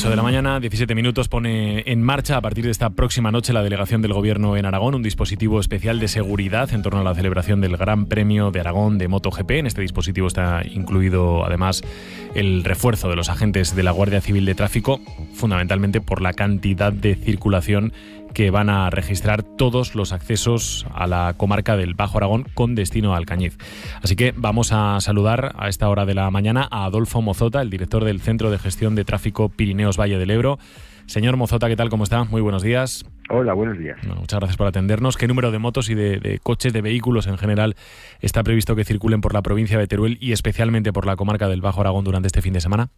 8 de la mañana, 17 minutos, pone en marcha a partir de esta próxima noche la delegación del Gobierno en Aragón, un dispositivo especial de seguridad en torno a la celebración del Gran Premio de Aragón de MotoGP. En este dispositivo está incluido además el refuerzo de los agentes de la Guardia Civil de Tráfico, fundamentalmente por la cantidad de circulación que van a registrar todos los accesos a la comarca del Bajo Aragón con destino a Alcañiz. Así que vamos a saludar a esta hora de la mañana a Adolfo Mozota, el director del Centro de Gestión de Tráfico Pirineos Valle del Ebro. Señor Mozota, ¿qué tal? ¿Cómo está? Muy buenos días. Hola, buenos días. Bueno, muchas gracias por atendernos. ¿Qué número de motos y de coches, de vehículos en general está previsto que circulen por la provincia de Teruel y especialmente por la comarca del Bajo Aragón durante este fin de semana?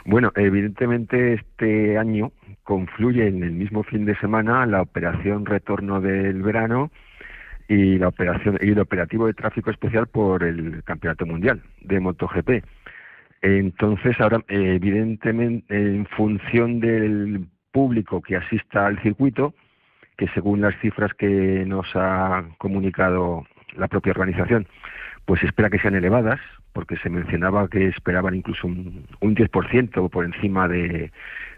Bueno, evidentemente este año confluye en el mismo fin de semana la operación Retorno del Verano y el operativo de tráfico especial por el Campeonato Mundial de MotoGP. Entonces, ahora, evidentemente, en función del público que asista al circuito, que según las cifras que nos ha comunicado la propia organización, pues espera que sean elevadas, porque se mencionaba que esperaban incluso un 10% por encima de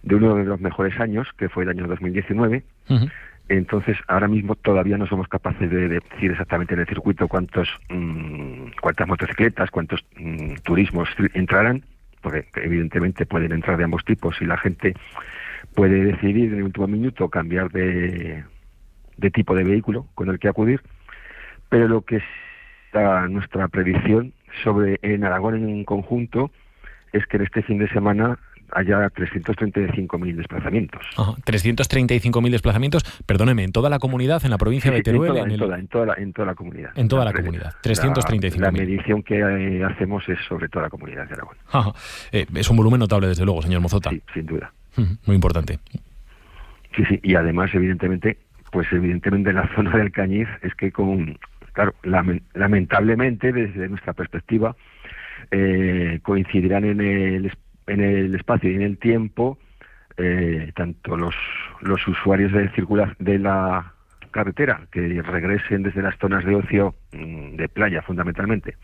uno de los mejores años, que fue el año 2019. Uh-huh. Entonces, ahora mismo todavía no somos capaces de decir exactamente en el circuito cuántas motocicletas, cuántos turismos entrarán, porque evidentemente pueden entrar de ambos tipos y la gente puede decidir en el último minuto cambiar de tipo de vehículo con el que acudir, pero lo que es nuestra predicción en Aragón en conjunto es que en este fin de semana haya 335.000 desplazamientos. Ajá, 335.000 desplazamientos, perdóneme, ¿en toda la comunidad, en la provincia de Teruel? En toda la comunidad. En toda la comunidad, 335.000. La medición que hacemos es sobre toda la comunidad de Aragón. Ajá. Es un volumen notable, desde luego, señor Mozota. Sí, sin duda. Muy importante. Sí, y además, evidentemente en la zona del Alcañiz es que claro, lamentablemente, desde nuestra perspectiva, coincidirán en el espacio y en el tiempo tanto los usuarios de la carretera que regresen desde las zonas de ocio de playa fundamentalmente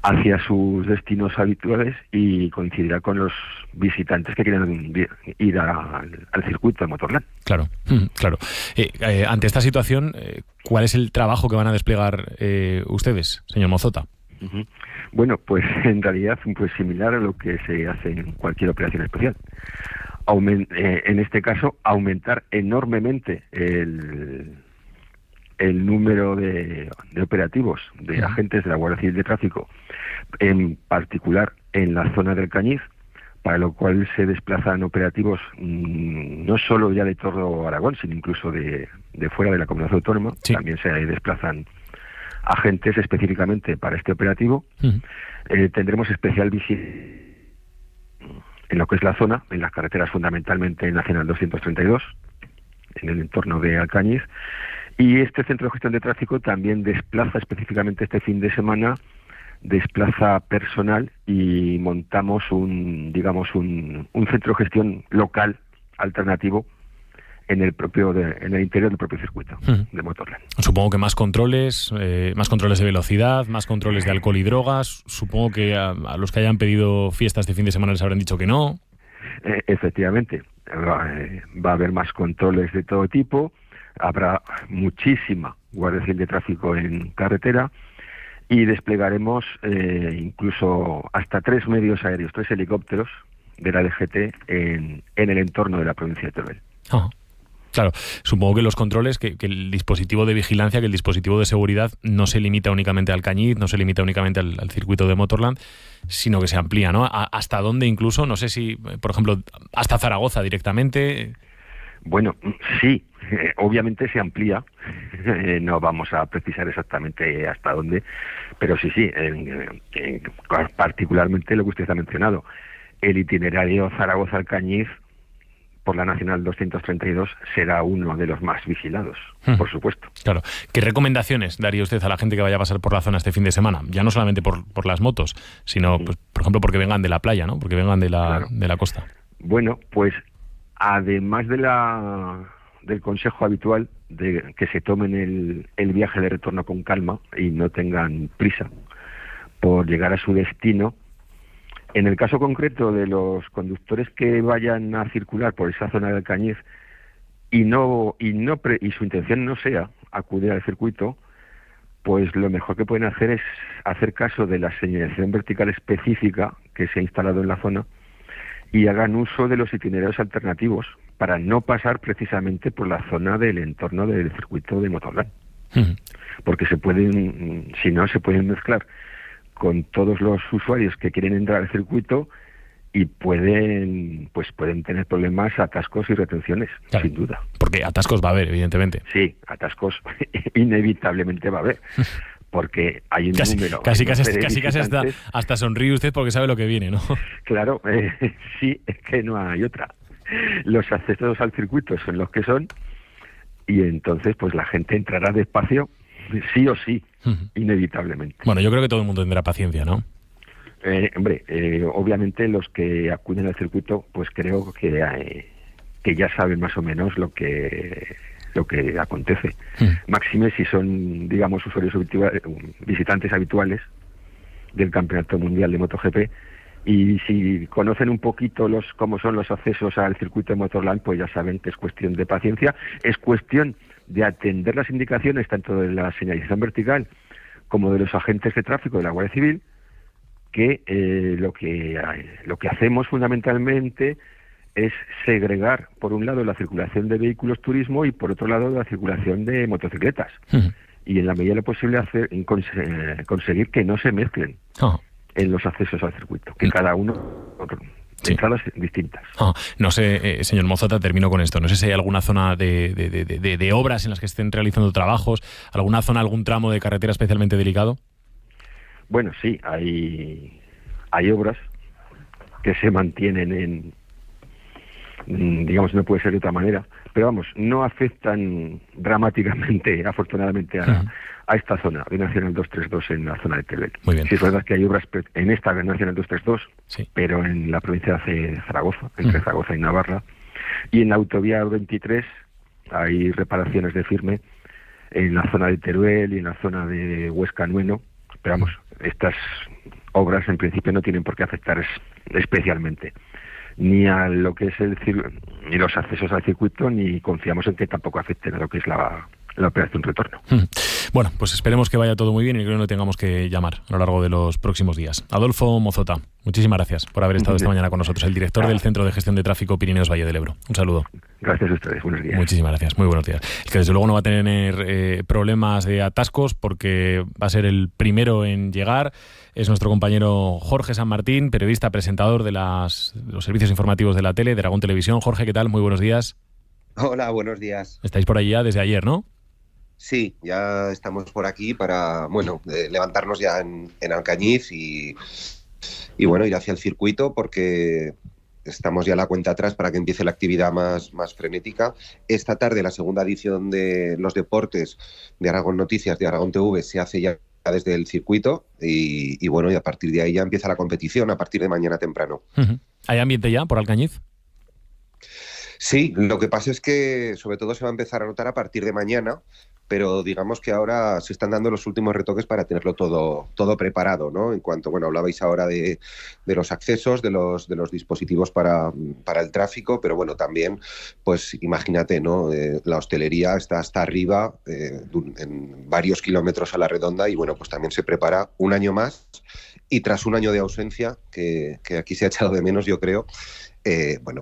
hacia sus destinos habituales, y coincidirá con los visitantes que quieran ir al circuito de Motorland. Claro. Ante esta situación, ¿cuál es el trabajo que van a desplegar ustedes, señor Mozota? Uh-huh. Bueno, pues en realidad pues similar a lo que se hace en cualquier operación especial. En este caso, aumentar enormemente el número de operativos de agentes de la Guardia Civil de Tráfico, en particular en la zona del Alcañiz, para lo cual se desplazan operativos no solo ya de todo Aragón, sino incluso de fuera de la comunidad autónoma. Sí. También se desplazan agentes específicamente para este operativo. Uh-huh. Tendremos especial visita en lo que es la zona, en las carreteras fundamentalmente en Nacional 232, en el entorno de Alcañiz. Y este centro de gestión de tráfico también desplaza específicamente este fin de semana, desplaza personal, y montamos un centro de gestión local alternativo en el interior del propio circuito de Motorland. Supongo que más controles de velocidad, más controles de alcohol y drogas. Supongo que a los que hayan pedido fiesta este fin de semana les habrán dicho que no. Efectivamente, va a haber más controles de todo tipo. Habrá muchísima Guardia Civil de Tráfico en carretera, y desplegaremos incluso hasta 3 medios aéreos, 3 helicópteros de la DGT en el entorno de la provincia de Teruel. Oh. Claro, supongo que los controles, que el dispositivo de vigilancia, que el dispositivo de seguridad no se limita únicamente al Alcañiz, no se limita únicamente al circuito de Motorland, sino que se amplía, ¿no? ¿Hasta dónde incluso? No sé si, por ejemplo, hasta Zaragoza directamente. Bueno, sí, obviamente se amplía, no vamos a precisar exactamente hasta dónde, pero sí, particularmente lo que usted ha mencionado, el itinerario Zaragoza-Alcañiz por la Nacional 232 será uno de los más vigilados, por supuesto. Claro. ¿Qué recomendaciones daría usted a la gente que vaya a pasar por la zona este fin de semana? Ya no solamente por las motos, sino, pues, por ejemplo, porque vengan de la playa, ¿no? Porque vengan de la costa. Bueno, pues además del consejo habitual de que se tomen el viaje de retorno con calma y no tengan prisa por llegar a su destino, En el caso concreto de los conductores que vayan a circular por esa zona del Cañiz y su intención no sea acudir al circuito, pues lo mejor que pueden hacer es hacer caso de la señalización vertical específica que se ha instalado en la zona y hagan uso de los itinerarios alternativos para no pasar precisamente por la zona del entorno del circuito de Motorland. Porque se pueden mezclar con todos los usuarios que quieren entrar al circuito y pueden tener problemas, atascos y retenciones, claro, sin duda. Porque atascos va a haber, evidentemente. Sí, atascos inevitablemente va a haber. Porque hay un número... Casi hasta sonríe usted porque sabe lo que viene, ¿no? Claro, sí, es que no hay otra. Los accesos al circuito son los que son y entonces pues la gente entrará despacio, sí o sí, inevitablemente. Bueno, yo creo que todo el mundo tendrá paciencia, ¿no? Obviamente los que acuden al circuito pues creo que ya saben más o menos lo que acontece. Máxime si son, digamos, usuarios visitantes habituales del Campeonato Mundial de MotoGP, y si conocen un poquito cómo son los accesos al circuito de Motorland, pues ya saben que es cuestión de paciencia, es cuestión de atender las indicaciones tanto de la señalización vertical como de los agentes de tráfico de la Guardia Civil, que lo que hacemos fundamentalmente es segregar, por un lado, la circulación de vehículos turismo y, por otro lado, la circulación de motocicletas. Y en la medida de lo posible conseguir que no se mezclen en los accesos al circuito, que cada uno entradas distintas. No sé, señor Mozota, termino con esto. No sé si hay alguna zona de obras en las que estén realizando trabajos, alguna zona, algún tramo de carretera especialmente delicado. Bueno, sí, hay obras que se mantienen digamos, no puede ser de otra manera, pero vamos, no afectan dramáticamente, afortunadamente, a esta zona de Nacional 232 en la zona de Teruel. Muy bien. Sí, es verdad que hay obras en esta Nacional 232, sí, pero en la provincia de Zaragoza, entre Zaragoza y Navarra, y en la autovía 23 hay reparaciones de firme en la zona de Teruel y en la zona de Huesca-Nueno, pero vamos, estas obras en principio no tienen por qué afectar especialmente ni a lo que es ni los accesos al circuito, ni confiamos en que tampoco afecten a lo que es la operación retorno. Bueno, pues esperemos que vaya todo muy bien y que no tengamos que llamar a lo largo de los próximos días. Adolfo Mozota, muchísimas gracias por haber estado esta mañana con nosotros, el director del Centro de Gestión de Tráfico Pirineos Valle del Ebro. Un saludo. Gracias a ustedes, buenos días. Muchísimas gracias, muy buenos días. El que desde luego no va a tener problemas de atascos porque va a ser el primero en llegar. Es nuestro compañero Jorge San Martín, periodista, presentador de los servicios informativos de la tele, de Aragón Televisión. Jorge, ¿qué tal? Muy buenos días. Hola, buenos días. Estáis por allí ya desde ayer, ¿no? Sí, ya estamos por aquí para, levantarnos ya en Alcañiz y bueno, ir hacia el circuito porque estamos ya a la cuenta atrás para que empiece la actividad más frenética. Esta tarde la segunda edición de los deportes de Aragón Noticias, de Aragón TV, se hace ya desde el circuito y bueno, y a partir de ahí ya empieza la competición, a partir de mañana temprano. ¿Hay ambiente ya por Alcañiz? Sí, lo que pasa es que sobre todo se va a empezar a notar a partir de mañana, pero digamos que ahora se están dando los últimos retoques para tenerlo todo preparado, ¿no? En cuanto, hablabais ahora de los accesos, de los dispositivos para el tráfico, pero bueno, también, pues imagínate, ¿no? La hostelería está hasta arriba, en varios kilómetros a la redonda, y bueno, pues también se prepara un año más, y tras un año de ausencia, que aquí se ha echado de menos, yo creo,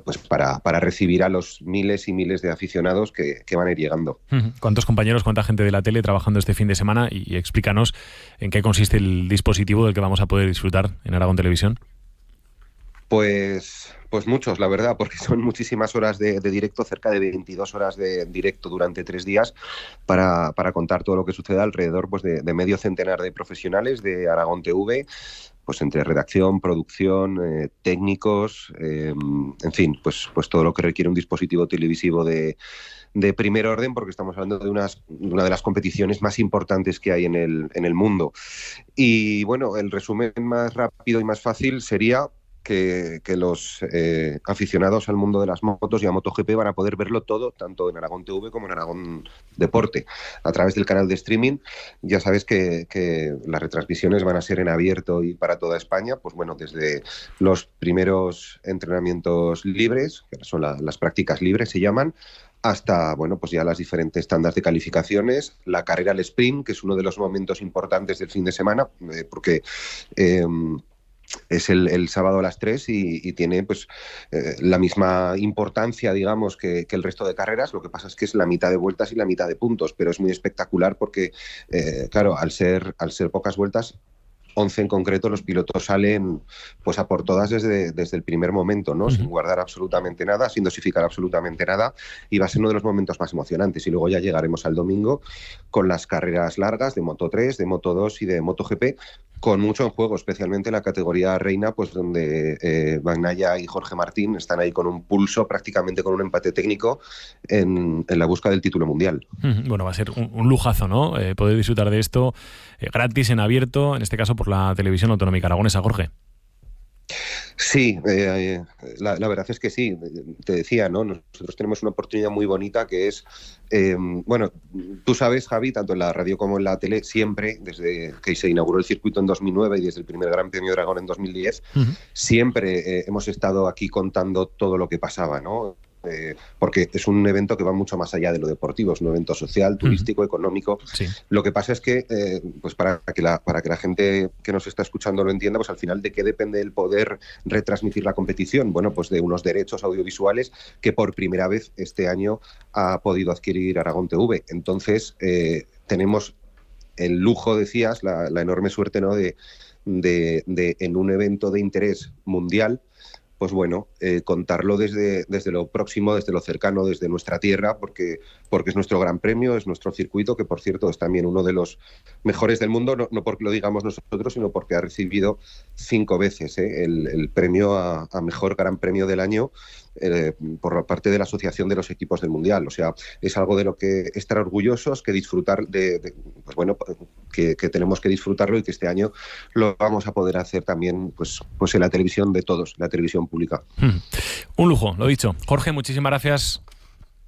pues para recibir a los miles y miles de aficionados que van a ir llegando. ¿Cuántos compañeros, cuánta gente de la tele trabajando este fin de semana? Y explícanos en qué consiste el dispositivo del que vamos a poder disfrutar en Aragón Televisión. Pues muchos, la verdad, porque son muchísimas horas de directo, cerca de 22 horas de directo durante 3 días para contar todo lo que suceda alrededor, pues de medio centenar de profesionales de Aragón TV, pues entre redacción, producción, técnicos, en fin, pues todo lo que requiere un dispositivo televisivo de primer orden, porque estamos hablando de una de las competiciones más importantes que hay en el mundo. Y bueno, el resumen más rápido y más fácil sería que los aficionados al mundo de las motos y a MotoGP van a poder verlo todo, tanto en Aragón TV como en Aragón Deporte, a través del canal de streaming. Ya sabes que las retransmisiones van a ser en abierto y para toda España, pues bueno, desde los primeros entrenamientos libres, que son las prácticas libres se llaman, hasta, bueno, pues ya las diferentes tandas de calificaciones, la carrera al sprint, que es uno de los momentos importantes del fin de semana, porque es el sábado a las 3 y tiene pues la misma importancia, digamos, que el resto de carreras. Lo que pasa es que es la mitad de vueltas y la mitad de puntos, pero es muy espectacular porque, claro, al ser pocas vueltas, 11 en concreto, los pilotos salen pues a por todas desde el primer momento, ¿no? Sin guardar absolutamente nada, sin dosificar absolutamente nada, y va a ser uno de los momentos más emocionantes. Y luego ya llegaremos al domingo con las carreras largas de Moto3, de Moto2 y de MotoGP, con mucho en juego, especialmente la categoría reina, pues donde Bagnaia y Jorge Martín están ahí con un pulso, prácticamente con un empate técnico en la búsqueda del título mundial. Bueno, va a ser un lujazo, ¿no? Poder disfrutar de esto gratis, en abierto, en este caso por la televisión autonómica aragonesa, Jorge. Sí, la verdad es que sí. Te decía, ¿no? Nosotros tenemos una oportunidad muy bonita que es, bueno, tú sabes, Javi, tanto en la radio como en la tele, siempre, desde que se inauguró el circuito en 2009 y desde el primer Gran Premio de Aragón en 2010, siempre hemos estado aquí contando todo lo que pasaba, ¿no? Porque es un evento que va mucho más allá de lo deportivo, es un evento social, turístico, económico. Sí. Lo que pasa es que, pues para que la gente que nos está escuchando lo entienda, pues al final, ¿de qué depende el poder retransmitir la competición? Bueno, pues de unos derechos audiovisuales que por primera vez este año ha podido adquirir Aragón TV. Entonces, tenemos el lujo, decías, la enorme suerte, ¿no?, de en un evento de interés mundial, pues bueno, contarlo desde lo próximo, desde lo cercano, desde nuestra tierra, porque es nuestro gran premio, es nuestro circuito, que por cierto es también uno de los mejores del mundo, no porque lo digamos nosotros, sino porque ha recibido 5 veces el premio a mejor gran premio del año por parte de la Asociación de los Equipos del Mundial. O sea, es algo de lo que estar orgullosos, que disfrutar pues bueno, que tenemos que disfrutarlo, y que este año lo vamos a poder hacer también pues en la televisión de todos, la televisión pública. Un lujo, lo dicho. Jorge, muchísimas gracias.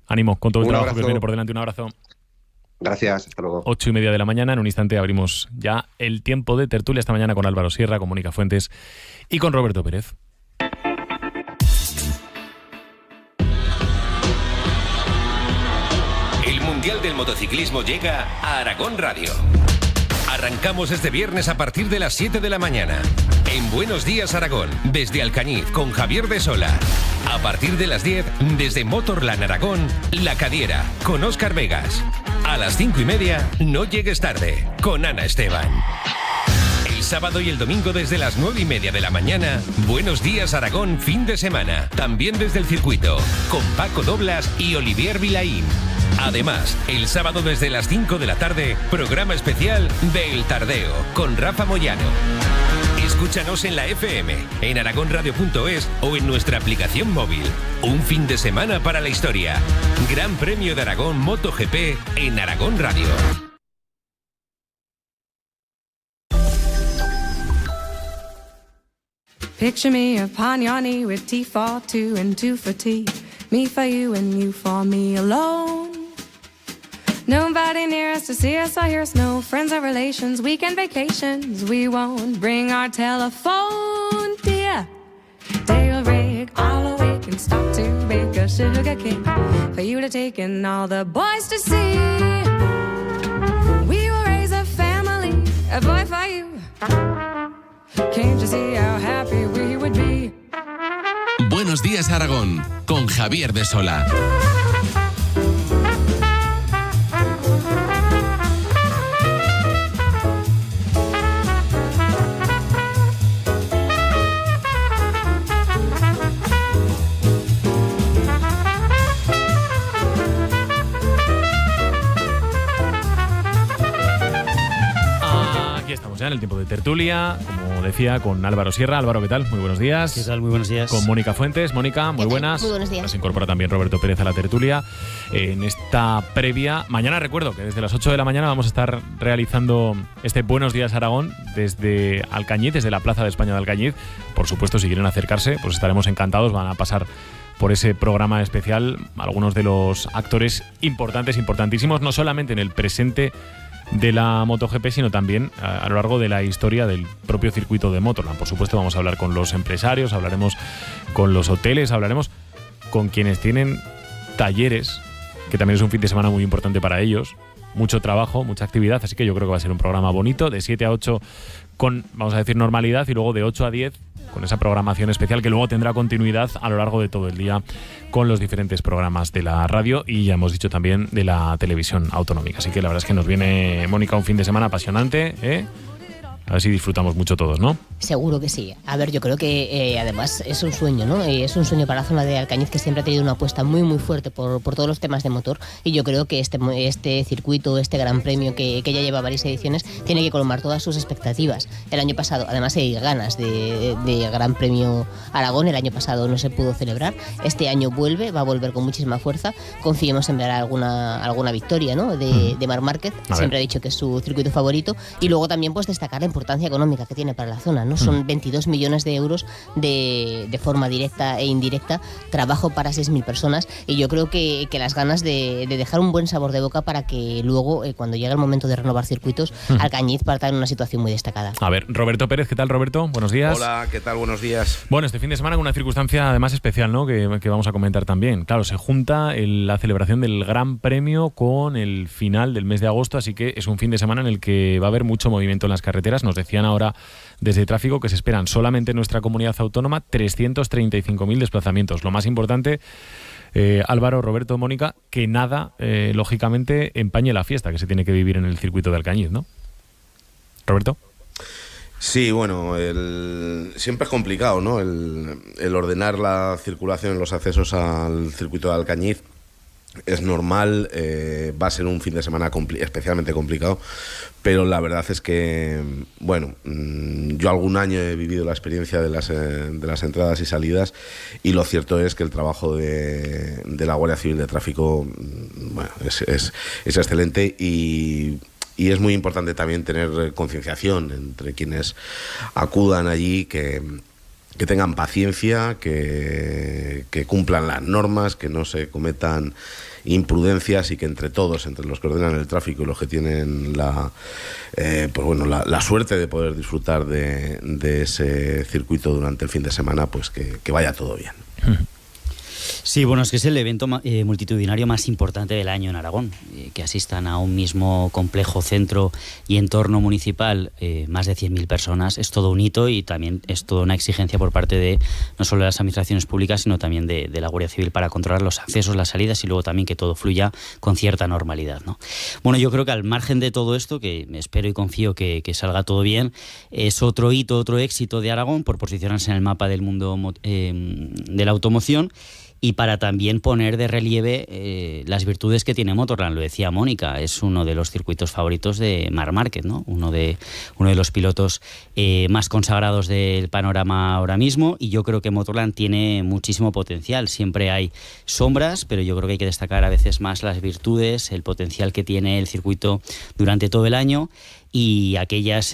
Ánimo con todo el trabajo que viene por delante. Un abrazo. Gracias, hasta luego. 8:30 de la mañana. En un instante abrimos ya el tiempo de tertulia esta mañana con Álvaro Sierra, con Mónica Fuentes y con Roberto Pérez. El Mundial del Motociclismo llega a Aragón Radio. Arrancamos este viernes a partir de las 7 de la mañana. En Buenos Días Aragón, desde Alcañiz, con Javier de Sola. A partir de las 10, desde Motorland Aragón, La Cadiera, con Óscar Vegas. A las 5:30, No llegues tarde, con Ana Esteban. El sábado y el domingo desde las 9:30 de la mañana, Buenos Días Aragón, fin de semana. También desde el circuito, con Paco Doblas y Olivier Vilaín. Además, el sábado desde las 5 de la tarde, programa especial de El Tardeo, con Rafa Moyano. Escúchanos en la FM, en aragonradio.es o en nuestra aplicación móvil. Un fin de semana para la historia. Gran Premio de Aragón MotoGP en Aragón Radio. Picture me upon your knee with tea for two and two for tea. Me for you and you for me alone. Nobody near us to see us or hear us, no friends or relations, weekend vacations. We won't bring our telephone, dear. Day will break, all awake and stop to bake a sugar cake for you to take and all the boys to see. We will raise a family, a boy for you. Can't you see how happy we would be? Buenos Días Aragón, con Javier de Sola. En el tiempo de tertulia, como decía, con Álvaro Sierra. Álvaro, ¿qué tal? Muy buenos días. ¿Qué tal? Muy buenos días. Con Mónica Fuentes. Mónica, muy buenas. Muy buenos días. Se incorpora también Roberto Pérez a la tertulia. En esta previa, mañana recuerdo que desde las 8 de la mañana vamos a estar realizando este Buenos Días Aragón desde Alcañiz, desde la Plaza de España de Alcañiz. Por supuesto, si quieren acercarse, pues estaremos encantados. Van a pasar por ese programa especial algunos de los actores importantísimos, no solamente en el presente de la MotoGP, sino también a lo largo de la historia del propio circuito de Motorland. Por supuesto, vamos a hablar con los empresarios, hablaremos con los hoteles, hablaremos con quienes tienen talleres, que también es un fin de semana muy importante para ellos. Mucho trabajo, mucha actividad, así que yo creo que va a ser un programa bonito, de 7 a 8 con, vamos a decir, normalidad, y luego de 8 a 10 con esa programación especial que luego tendrá continuidad a lo largo de todo el día con los diferentes programas de la radio y, ya hemos dicho, también de la televisión autonómica. Así que la verdad es que nos viene, Mónica, un fin de semana apasionante, ¿eh? A ver si disfrutamos mucho todos, ¿no? Seguro que sí. A ver, yo creo que además es un sueño, ¿no? Es un sueño para la zona de Alcañiz, que siempre ha tenido una apuesta muy fuerte por todos los temas de motor, y yo creo que este circuito, este gran premio que ya lleva varias ediciones, tiene que colmar todas sus expectativas. El año pasado, además hay ganas de Gran Premio Aragón, el año pasado no se pudo celebrar, este año va a volver con muchísima fuerza. Confiemos en ver alguna victoria, ¿no? de Marc Márquez, siempre ha dicho que es su circuito favorito, y luego también pues destacar la importancia económica que tiene para la zona, ¿no? Son 22 millones de euros de forma directa e indirecta, trabajo para 6.000 personas, y yo creo que las ganas de dejar un buen sabor de boca para que luego, cuando llegue el momento de renovar circuitos, Alcañiz parta en una situación muy destacada. A ver, Roberto Pérez, ¿qué tal, Roberto? Buenos días. Hola, ¿qué tal? Buenos días. Bueno, este fin de semana con una circunstancia además especial, ¿no? Que vamos a comentar también. Claro, se junta la celebración del Gran Premio con el final del mes de agosto, así que es un fin de semana en el que va a haber mucho movimiento en las carreteras. Nos decían ahora desde tráfico que se esperan solamente en nuestra comunidad autónoma 335.000 desplazamientos. Lo más importante, Álvaro, Roberto, Mónica, que nada, lógicamente, empañe la fiesta que se tiene que vivir en el circuito de Alcañiz, ¿no? Roberto. Sí, bueno, siempre es complicado, ¿no? El ordenar la circulación en los accesos al circuito de Alcañiz. Es normal, va a ser un fin de semana especialmente complicado, pero la verdad es que, bueno, yo algún año he vivido la experiencia de las entradas y salidas, y lo cierto es que el trabajo de la Guardia Civil de Tráfico, bueno, es excelente, y es muy importante también tener concienciación entre quienes acudan allí, que tengan paciencia, que cumplan las normas, que no se cometan imprudencias, y que entre todos, entre los que ordenan el tráfico y los que tienen la suerte de poder disfrutar de ese circuito durante el fin de semana, pues que vaya todo bien. Sí, bueno, es que es el evento multitudinario más importante del año en Aragón. Que asistan a un mismo complejo, centro y entorno municipal más de 100.000 personas es todo un hito, y también es toda una exigencia por parte de no solo de las administraciones públicas, sino también de la Guardia Civil, para controlar los accesos, las salidas, y luego también que todo fluya con cierta normalidad, ¿no? Bueno, yo creo que al margen de todo esto, que espero y confío que salga todo bien, es otro hito, otro éxito de Aragón por posicionarse en el mapa del mundo de la automoción, y para también poner de relieve las virtudes que tiene Motorland. Lo decía Mónica, es uno de los circuitos favoritos de Marc Márquez, ¿no? Uno de los pilotos más consagrados del panorama ahora mismo, y yo creo que Motorland tiene muchísimo potencial. Siempre hay sombras, pero yo creo que hay que destacar a veces más las virtudes, el potencial que tiene el circuito durante todo el año, y aquellos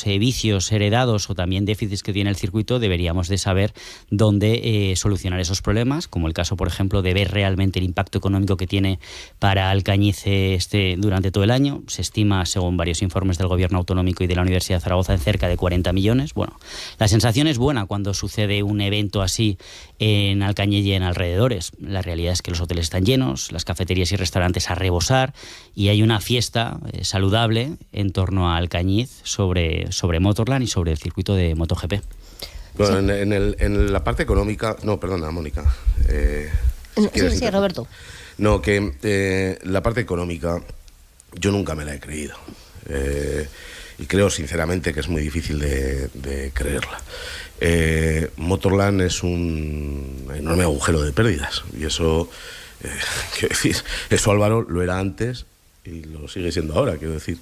vicios heredados o también déficits que tiene el circuito deberíamos de saber dónde solucionar esos problemas, como el caso, por ejemplo, de ver realmente el impacto económico que tiene para Alcañiz durante todo el año. Se estima, según varios informes del Gobierno Autonómico y de la Universidad de Zaragoza, en cerca de 40 millones. Bueno, la sensación es buena cuando sucede un evento así en Alcañiz y en alrededores. La realidad es que los hoteles están llenos, las cafeterías y restaurantes a rebosar, y hay una fiesta saludable en torno a Alcañiz sobre Motorland y sobre el circuito de MotoGP. Bueno, sí. en la parte económica... No, perdona, Mónica. Sí, Roberto. No, que la parte económica yo nunca me la he creído. Y creo sinceramente que es muy difícil de creerla. Motorland es un enorme agujero de pérdidas, y eso, quiero decir, eso, Álvaro, lo era antes y lo sigue siendo ahora. Quiero decir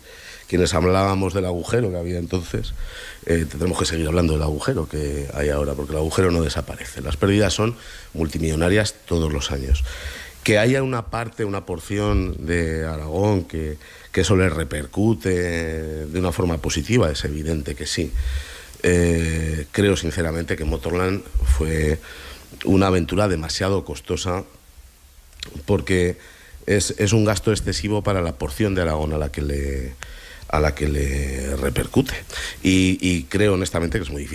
quienes hablábamos del agujero que había entonces, tendremos que seguir hablando del agujero que hay ahora, porque el agujero no desaparece. Las pérdidas son multimillonarias todos los años. Que haya una porción de Aragón que eso le repercute de una forma positiva, es evidente que sí. Creo sinceramente que Motorland fue una aventura demasiado costosa, porque es un gasto excesivo para la porción de Aragón a la que le repercute, y creo honestamente que es muy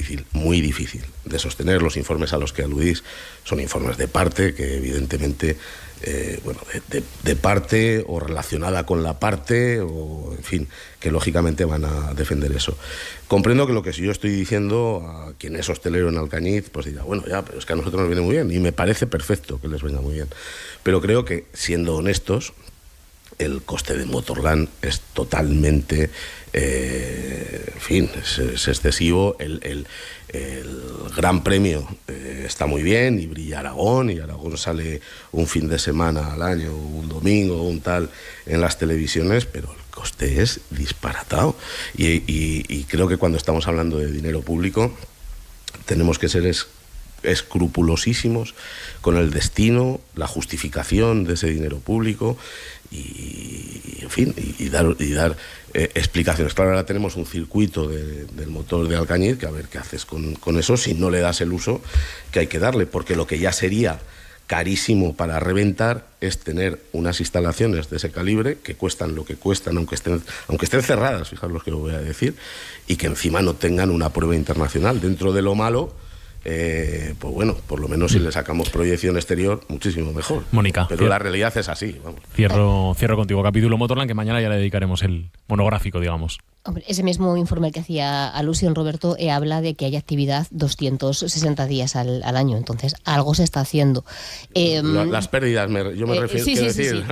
difícil de sostener. Los informes a los que aludís son informes de parte que evidentemente de parte o relacionada con la parte, o en fin, que lógicamente van a defender eso. Comprendo que lo que yo estoy diciendo a quien es hostelero en Alcañiz pues dirá, bueno, ya, pero es que a nosotros nos viene muy bien, y me parece perfecto que les venga muy bien, pero creo que, siendo honestos, el coste de Motorland es totalmente, es excesivo. El Gran Premio está muy bien, y brilla Aragón, y Aragón sale un fin de semana al año, un domingo, un tal, en las televisiones, pero el coste es disparatado. Y creo que cuando estamos hablando de dinero público tenemos que ser escrupulosísimos con el destino, la justificación de ese dinero público, y en fin, y dar explicaciones. Claro, ahora tenemos un circuito del motor de Alcañiz, que a ver qué haces con eso si no le das el uso que hay que darle, porque lo que ya sería carísimo para reventar es tener unas instalaciones de ese calibre que cuestan lo que cuestan, aunque estén cerradas, fijaros lo que voy a decir, y que encima no tengan una prueba internacional. Dentro de lo malo, pues bueno, por lo menos si le sacamos proyección exterior, muchísimo mejor. Mónica, pero la realidad es así, vamos. Cierro contigo capítulo Motorland, que mañana ya le dedicaremos el monográfico, digamos. Hombre, ese mismo informe al que hacía alusión Roberto habla de que hay actividad 260 días al año, entonces algo se está haciendo. Las pérdidas, yo me refiero, quiero decir,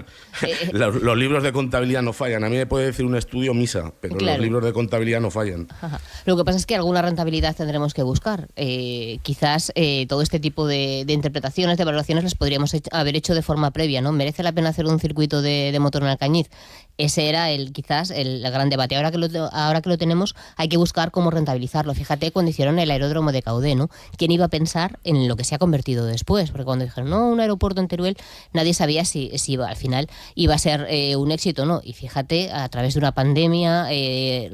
los libros de contabilidad no fallan. A mí me puede decir un estudio misa, pero claro, los libros de contabilidad no fallan. Ajá. Lo que pasa es que alguna rentabilidad tendremos que buscar. Quizás todo este tipo de interpretaciones, de valoraciones, las podríamos haber hecho de forma previa, ¿no? ¿Merece la pena hacer un circuito de motor en Alcañiz? Ese era quizás el gran debate. Ahora que lo tenemos, hay que buscar cómo rentabilizarlo. Fíjate cuando hicieron el aeródromo de Caudé, ¿no? ¿Quién iba a pensar en lo que se ha convertido después? Porque cuando dijeron, no, un aeropuerto en Teruel, nadie sabía si al final iba a ser un éxito o no. Y fíjate, a través de una pandemia,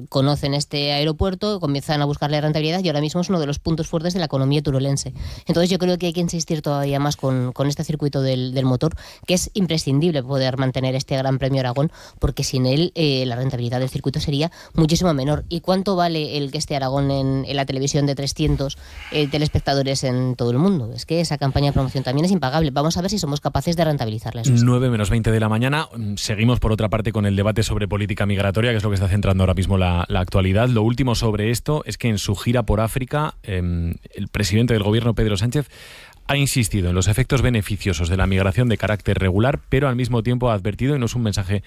conocen este aeropuerto, comienzan a buscarle rentabilidad, y ahora mismo es uno de los puntos fuertes de la economía turolense. Entonces yo creo que hay que insistir todavía más con este circuito del motor, que es imprescindible poder mantener este Gran Premio Aragón, porque sin él la rentabilidad del circuito sería muchísimo menor. ¿Y cuánto vale el que esté Aragón en la televisión de 300 telespectadores en todo el mundo? Es que esa campaña de promoción también es impagable. Vamos a ver si somos capaces de rentabilizarla. 9:20 de la mañana. Seguimos, por otra parte, con el debate sobre política migratoria, que es lo que está centrando ahora mismo la actualidad. Lo último sobre esto es que en su gira por África, el presidente del gobierno, Pedro Sánchez, ha insistido en los efectos beneficiosos de la migración de carácter regular, pero al mismo tiempo ha advertido, y no es un mensaje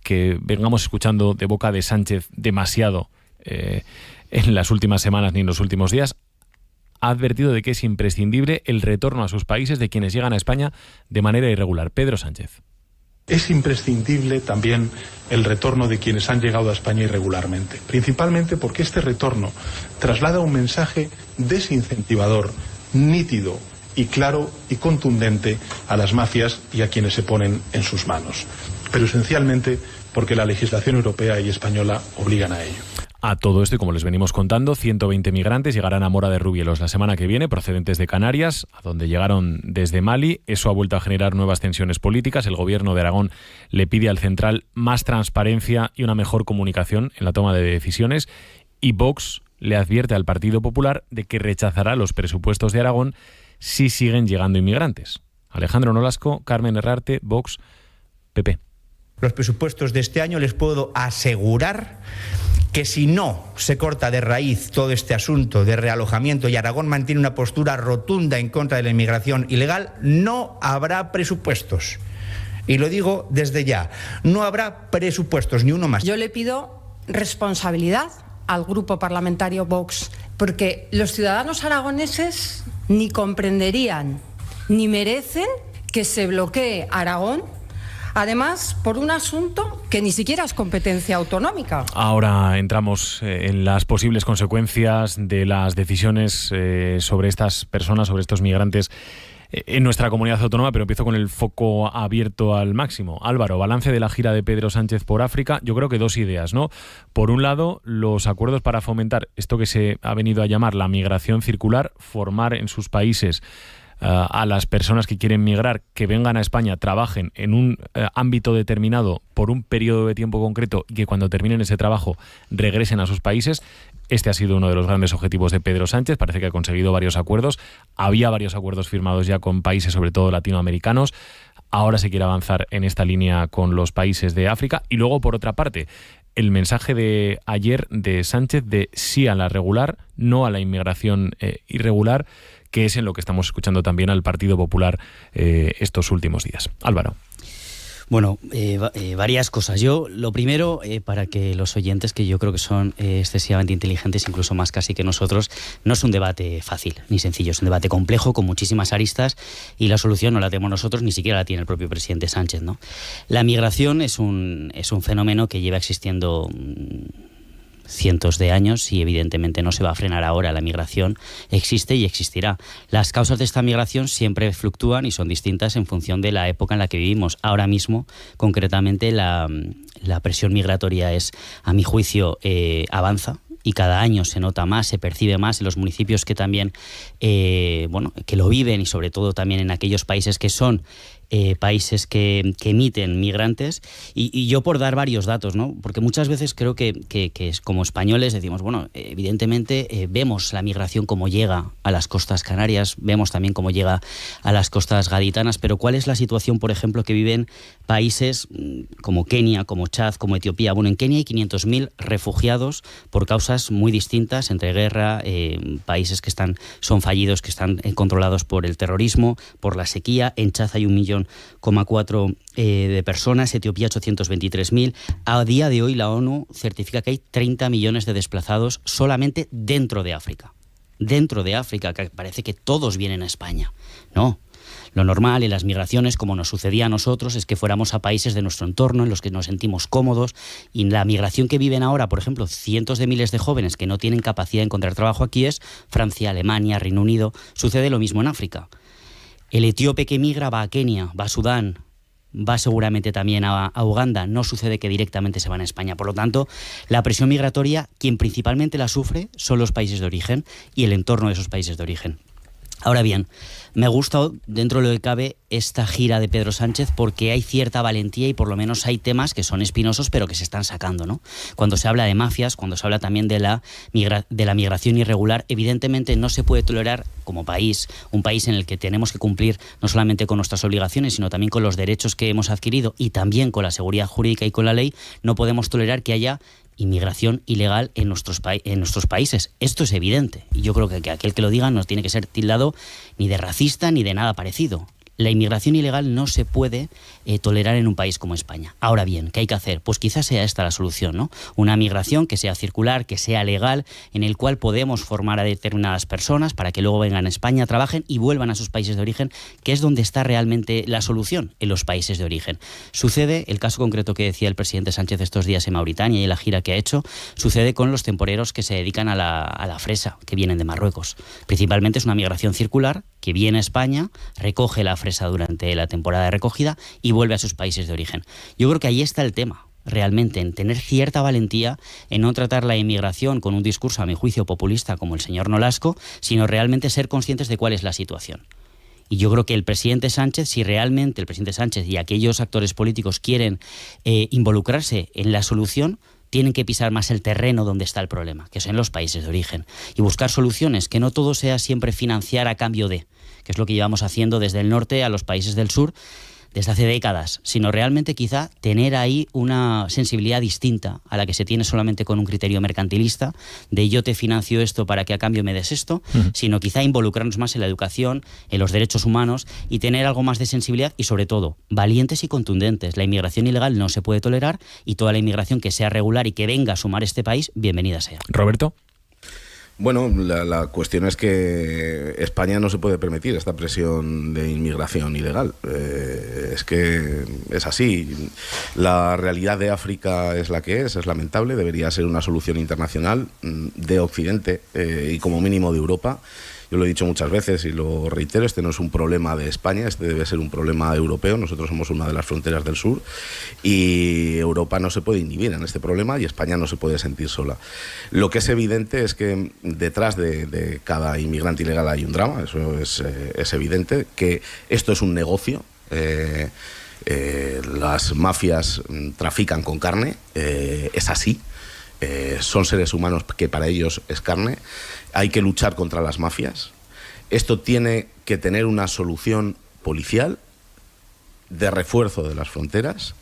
que vengamos escuchando de boca de Sánchez demasiado en las últimas semanas ni en los últimos días, ha advertido de que es imprescindible el retorno a sus países de quienes llegan a España de manera irregular. Pedro Sánchez. Es imprescindible también el retorno de quienes han llegado a España irregularmente, principalmente porque este retorno traslada un mensaje desincentivador, nítido y claro y contundente a las mafias y a quienes se ponen en sus manos, pero esencialmente porque la legislación europea y española obligan a ello. A todo esto, y como les venimos contando, 120 migrantes llegarán a Mora de Rubielos la semana que viene, procedentes de Canarias, a donde llegaron desde Mali. Eso ha vuelto a generar nuevas tensiones políticas. El gobierno de Aragón le pide al central más transparencia y una mejor comunicación en la toma de decisiones, y Vox le advierte al Partido Popular de que rechazará los presupuestos de Aragón si siguen llegando inmigrantes. Alejandro Nolasco, Carmen Herrarte, Vox, PP. Los presupuestos de este año, les puedo asegurar que si no se corta de raíz todo este asunto de realojamiento y Aragón mantiene una postura rotunda en contra de la inmigración ilegal, no habrá presupuestos. Y lo digo desde ya, no habrá presupuestos, ni uno más. Yo le pido responsabilidad al grupo parlamentario Vox, porque los ciudadanos aragoneses ni comprenderían ni merecen que se bloquee Aragón Además, por un asunto que ni siquiera es competencia autonómica. Ahora entramos en las posibles consecuencias de las decisiones sobre estas personas, sobre estos migrantes en nuestra comunidad autónoma, pero empiezo con el foco abierto al máximo. Álvaro, balance de la gira de Pedro Sánchez por África. Yo creo que dos ideas, ¿no? Por un lado, los acuerdos para fomentar esto que se ha venido a llamar la migración circular, formar en sus países a las personas que quieren migrar, que vengan a España, trabajen en un ámbito determinado por un periodo de tiempo concreto y que cuando terminen ese trabajo regresen a sus países. Este ha sido uno de los grandes objetivos de Pedro Sánchez. Parece que ha conseguido varios acuerdos. Había varios acuerdos firmados ya con países, sobre todo latinoamericanos. Ahora se quiere avanzar en esta línea con los países de África. Y luego, por otra parte, el mensaje de ayer de Sánchez de sí a la regular, no a la inmigración irregular, que es en lo que estamos escuchando también al Partido Popular estos últimos días. Álvaro. Bueno, varias cosas. Yo, lo primero, para que los oyentes, que yo creo que son excesivamente inteligentes, incluso más casi que nosotros, no es un debate fácil ni sencillo, es un debate complejo con muchísimas aristas y la solución no la tenemos nosotros, ni siquiera la tiene el propio presidente Sánchez, ¿no? La migración es un fenómeno que lleva existiendo cientos de años y evidentemente no se va a frenar ahora. La migración existe y existirá. Las causas de esta migración siempre fluctúan y son distintas en función de la época en la que vivimos. Ahora mismo, concretamente, la presión migratoria es, a mi juicio, avanza. Y cada año se nota más, se percibe más en los municipios que también, que lo viven, y sobre todo también en aquellos países que son países que emiten migrantes. Y yo, por dar varios datos, ¿no? Porque muchas veces creo que como españoles decimos, bueno, evidentemente vemos la migración como llega a las costas canarias, vemos también cómo llega a las costas gaditanas, pero ¿cuál es la situación, por ejemplo, que viven países como Kenia, como Chad, como Etiopía? Bueno, en Kenia hay 500.000 refugiados por causas muy distintas, entre guerra, países que son fallidos, que están controlados por el terrorismo, por la sequía. En Chad hay 1,4 millón de personas, Etiopía 823.000. A día de hoy la ONU certifica que hay 30 millones de desplazados solamente dentro de África. Dentro de África, que parece que todos vienen a España. No. Lo normal en las migraciones, como nos sucedía a nosotros, es que fuéramos a países de nuestro entorno en los que nos sentimos cómodos, y la migración que viven ahora, por ejemplo, cientos de miles de jóvenes que no tienen capacidad de encontrar trabajo aquí, es Francia, Alemania, Reino Unido. Sucede lo mismo en África. El etíope que migra va a Kenia, va a Sudán, va seguramente también a Uganda. No sucede que directamente se van a España. Por lo tanto, la presión migratoria, quien principalmente la sufre son los países de origen y el entorno de esos países de origen. Ahora bien, me ha gustado, dentro de lo que cabe, esta gira de Pedro Sánchez, porque hay cierta valentía y por lo menos hay temas que son espinosos pero que se están sacando, ¿no? Cuando se habla de mafias, cuando se habla también de la migración irregular, evidentemente no se puede tolerar como país, un país en el que tenemos que cumplir no solamente con nuestras obligaciones, sino también con los derechos que hemos adquirido y también con la seguridad jurídica y con la ley. No podemos tolerar que haya inmigración ilegal en nuestros países. Esto es evidente. Y yo creo que aquel que lo diga no tiene que ser tildado ni de racista ni de nada parecido. La inmigración ilegal no se puede tolerar en un país como España. Ahora bien, ¿qué hay que hacer? Pues quizás sea esta la solución, ¿no? Una migración que sea circular, que sea legal, en el cual podemos formar a determinadas personas para que luego vengan a España, trabajen y vuelvan a sus países de origen, que es donde está realmente la solución, en los países de origen. Sucede, el caso concreto que decía el presidente Sánchez estos días en Mauritania y en la gira que ha hecho, sucede con los temporeros que se dedican a la fresa, que vienen de Marruecos. Principalmente es una migración circular que viene a España, recoge la fresa durante la temporada de recogida y vuelve a sus países de origen. Yo creo que ahí está el tema, realmente, en tener cierta valentía, en no tratar la inmigración con un discurso, a mi juicio, populista como el señor Nolasco, sino realmente ser conscientes de cuál es la situación. Y yo creo que el presidente Sánchez, si realmente el presidente Sánchez y aquellos actores políticos quieren involucrarse en la solución, tienen que pisar más el terreno donde está el problema, que son los países de origen, y buscar soluciones, que no todo sea siempre financiar a cambio de, que es lo que llevamos haciendo desde el norte a los países del sur desde hace décadas, sino realmente quizá tener ahí una sensibilidad distinta a la que se tiene solamente con un criterio mercantilista, de yo te financio esto para que a cambio me des esto, sino quizá involucrarnos más en la educación, en los derechos humanos y tener algo más de sensibilidad y, sobre todo, valientes y contundentes. La inmigración ilegal no se puede tolerar y toda la inmigración que sea regular y que venga a sumar este país, bienvenida sea. Roberto. Bueno, la cuestión es que España no se puede permitir esta presión de inmigración ilegal. Es que es así. La realidad de África es la que es lamentable. Debería ser una solución internacional de Occidente y como mínimo de Europa. Yo lo he dicho muchas veces y lo reitero, este no es un problema de España, este debe ser un problema europeo. Nosotros somos una de las fronteras del sur y Europa no se puede inhibir en este problema y España no se puede sentir sola. Lo que es evidente es que detrás de cada inmigrante ilegal hay un drama, eso es evidente, que esto es un negocio. Las mafias trafican con carne, es así. Son seres humanos que para ellos es carne. Hay que luchar contra las mafias. Esto tiene que tener una solución policial de refuerzo de las fronteras,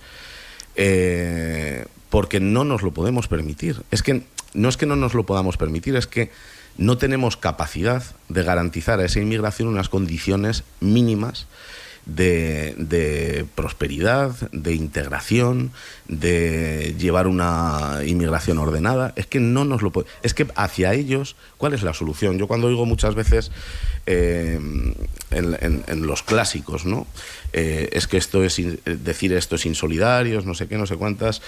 porque no nos lo podemos permitir. No es que no nos lo podamos permitir, es que no tenemos capacidad de garantizar a esa inmigración unas condiciones mínimas de prosperidad, de integración, de llevar una inmigración ordenada. Es que no nos lo es que hacia ellos, ¿cuál es la solución? Yo cuando oigo muchas veces en los clásicos, ¿no? Es que decir esto es insolidario, no sé qué, no sé cuántas.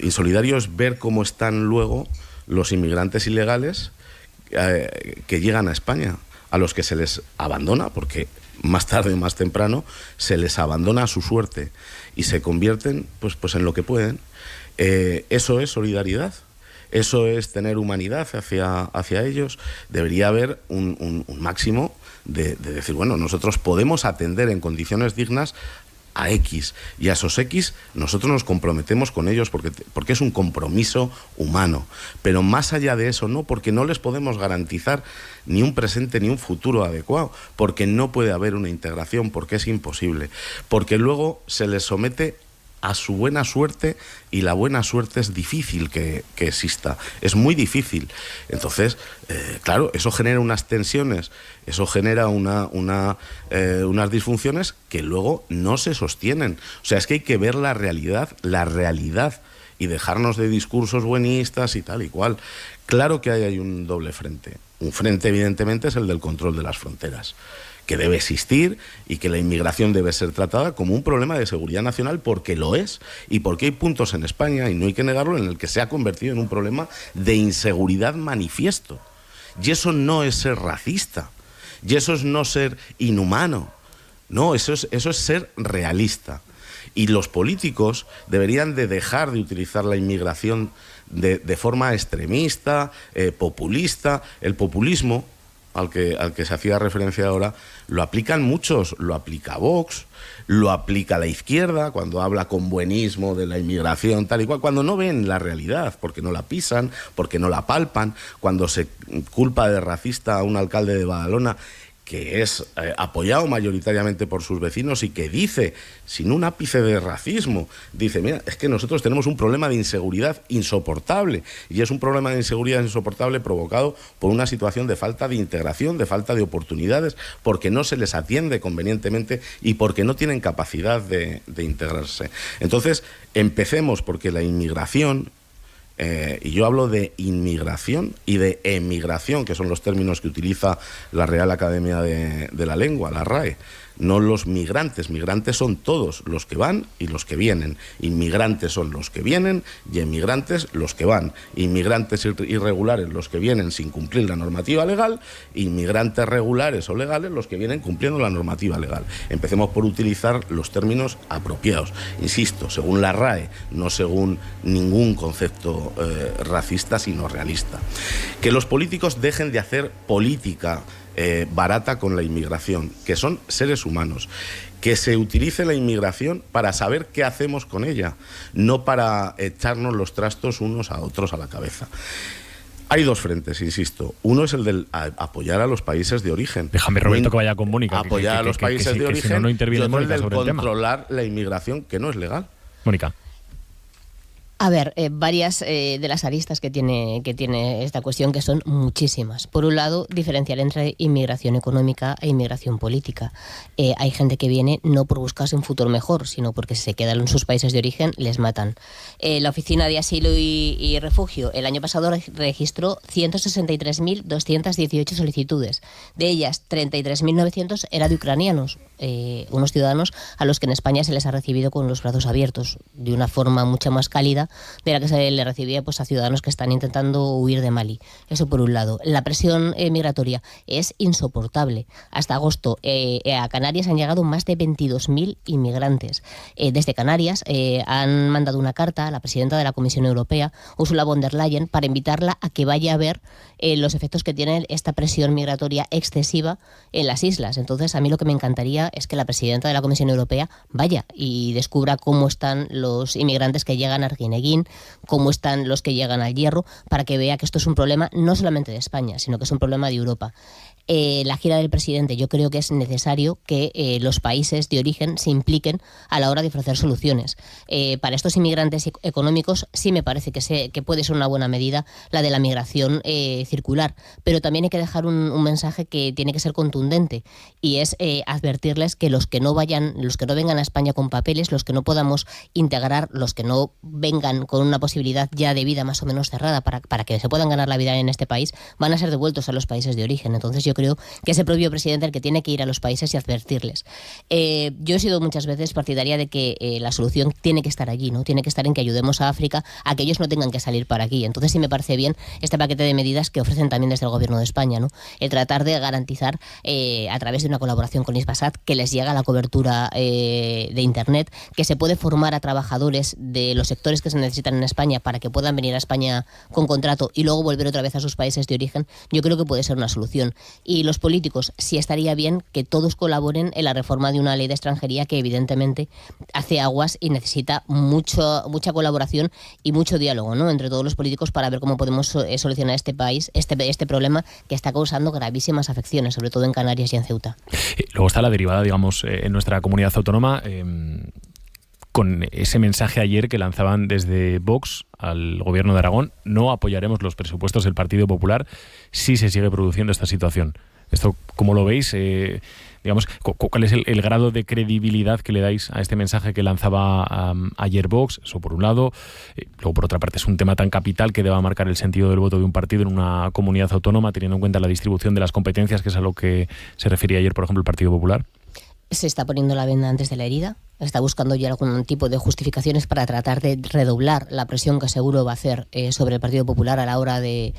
Insolidario es ver cómo están luego los inmigrantes ilegales que llegan a España, a los que se les abandona, porque más tarde o más temprano se les abandona a su suerte y se convierten pues en lo que pueden. Eso es solidaridad, eso es tener humanidad hacia ellos. Debería haber un máximo de decir, bueno, nosotros podemos atender en condiciones dignas a X, y a esos X nosotros nos comprometemos con ellos porque es un compromiso humano, pero más allá de eso no, porque no les podemos garantizar ni un presente ni un futuro adecuado, porque no puede haber una integración, porque es imposible, porque luego se les somete a su buena suerte, y la buena suerte es difícil que exista, es muy difícil. Entonces, claro, eso genera unas tensiones, eso genera unas disfunciones que luego no se sostienen. O sea, es que hay que ver la realidad, y dejarnos de discursos buenistas y tal y cual. Claro que hay un doble frente. Un frente, evidentemente, es el del control de las fronteras, que debe existir y que la inmigración debe ser tratada como un problema de seguridad nacional, porque lo es, y porque hay puntos en España, y no hay que negarlo, en el que se ha convertido en un problema de inseguridad manifiesto. Y eso no es ser racista, y eso es no ser inhumano, no, eso es ser realista. Y los políticos deberían de dejar de utilizar la inmigración de forma extremista, populista. El populismo al que se hacía referencia ahora, lo aplican muchos, lo aplica Vox, lo aplica la izquierda cuando habla con buenismo de la inmigración tal y cual, cuando no ven la realidad, porque no la pisan, porque no la palpan, cuando se culpa de racista a un alcalde de Badalona que es apoyado mayoritariamente por sus vecinos y que dice, sin un ápice de racismo, dice, mira, es que nosotros tenemos un problema de inseguridad insoportable, y es un problema de inseguridad insoportable provocado por una situación de falta de integración, de falta de oportunidades, porque no se les atiende convenientemente y porque no tienen capacidad de integrarse. Entonces, empecemos porque la inmigración, y yo hablo de inmigración y de emigración, que son los términos que utiliza la Real Academia de la Lengua, la RAE, no los migrantes. Migrantes son todos los que van y los que vienen. Inmigrantes son los que vienen y emigrantes los que van. Inmigrantes irregulares los que vienen sin cumplir la normativa legal, inmigrantes regulares o legales los que vienen cumpliendo la normativa legal. Empecemos por utilizar los términos apropiados. Insisto, según la RAE, no según ningún concepto racista, sino realista. Que los políticos dejen de hacer política barata con la inmigración, que son seres humanos, que se utilice la inmigración para saber qué hacemos con ella, no para echarnos los trastos unos a otros a la cabeza. Hay dos frentes, insisto. Uno es el del apoyar a los países de origen. Déjame, Roberto, que vaya con Mónica. Apoyar a los países de origen, si no interviene y otro el del sobre el tema. Controlar la inmigración, que no es legal. Mónica. A ver, varias de las aristas que tiene esta cuestión, que son muchísimas. Por un lado, diferenciar entre inmigración económica e inmigración política. Hay gente que viene no por buscarse un futuro mejor, sino porque si se quedan en sus países de origen, les matan. La Oficina de Asilo y Refugio el año pasado registró 163.218 solicitudes. De ellas, 33.900 era de ucranianos, unos ciudadanos a los que en España se les ha recibido con los brazos abiertos, de una forma mucho más cálida de la que se le recibía pues a ciudadanos que están intentando huir de Mali. Eso por un lado. La presión migratoria es insoportable. Hasta agosto a Canarias han llegado más de 22.000 inmigrantes. Desde Canarias han mandado una carta a la presidenta de la Comisión Europea, Ursula von der Leyen, para invitarla a que vaya a ver los efectos que tiene esta presión migratoria excesiva en las islas. Entonces, a mí lo que me encantaría es que la presidenta de la Comisión Europea vaya y descubra cómo están los inmigrantes que llegan a Arguineguín, cómo están los que llegan al Hierro, para que vea que esto es un problema no solamente de España, sino que es un problema de Europa. La gira del presidente, yo creo que es necesario que los países de origen se impliquen a la hora de ofrecer soluciones. Para estos inmigrantes económicos sí me parece que puede ser una buena medida la de la migración circular, pero también hay que dejar un mensaje que tiene que ser contundente, y es advertirles que los que no vengan a España con papeles, los que no podamos integrar, los que no vengan con una posibilidad ya de vida más o menos cerrada para que se puedan ganar la vida en este país, van a ser devueltos a los países de origen. Entonces yo creo que es el propio presidente el que tiene que ir a los países y advertirles. Yo he sido muchas veces partidaria de que la solución tiene que estar allí, ¿no? Tiene que estar en que ayudemos a África a que ellos no tengan que salir para aquí. Entonces sí me parece bien este paquete de medidas que ofrecen también desde el Gobierno de España, ¿no? El tratar de garantizar a través de una colaboración con Hispasat que les llega la cobertura de Internet, que se puede formar a trabajadores de los sectores que se necesitan en España para que puedan venir a España con contrato y luego volver otra vez a sus países de origen. Yo creo que puede ser una solución. Y los políticos, sí estaría bien que todos colaboren en la reforma de una ley de extranjería que evidentemente hace aguas y necesita mucha colaboración y mucho diálogo, ¿no?, entre todos los políticos para ver cómo podemos solucionar este problema que está causando gravísimas afecciones, sobre todo en Canarias y en Ceuta. Luego está la derivada, digamos, en nuestra comunidad autónoma, con ese mensaje ayer que lanzaban desde Vox al Gobierno de Aragón: no apoyaremos los presupuestos del Partido Popular si se sigue produciendo esta situación. ¿Esto cómo lo veis? Digamos, ¿cuál es el grado de credibilidad que le dais a este mensaje que lanzaba ayer Vox? Eso por un lado. Luego, por otra parte, es un tema tan capital que deba marcar el sentido del voto de un partido en una comunidad autónoma, teniendo en cuenta la distribución de las competencias, que es a lo que se refería ayer, por ejemplo, el Partido Popular. Se está poniendo la venda antes de la herida. Está buscando ya algún tipo de justificaciones para tratar de redoblar la presión que seguro va a hacer sobre el Partido Popular a la hora de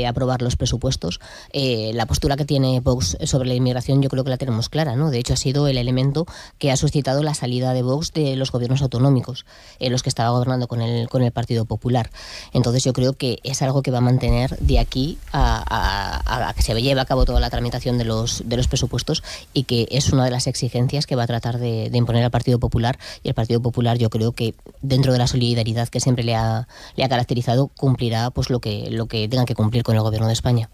aprobar los presupuestos. La postura que tiene Vox sobre la inmigración yo creo que la tenemos clara, ¿no? De hecho, ha sido el elemento que ha suscitado la salida de Vox de los gobiernos autonómicos, los que estaba gobernando con el Partido Popular. Entonces yo creo que es algo que va a mantener de aquí a que se lleve a cabo toda la tramitación de los presupuestos, y que es una de las exigencias que va a tratar de imponer al Partido Popular. Y el Partido Popular, yo creo que dentro de la solidaridad que siempre le ha caracterizado, cumplirá pues lo que tenga que cumplir con el Gobierno de España.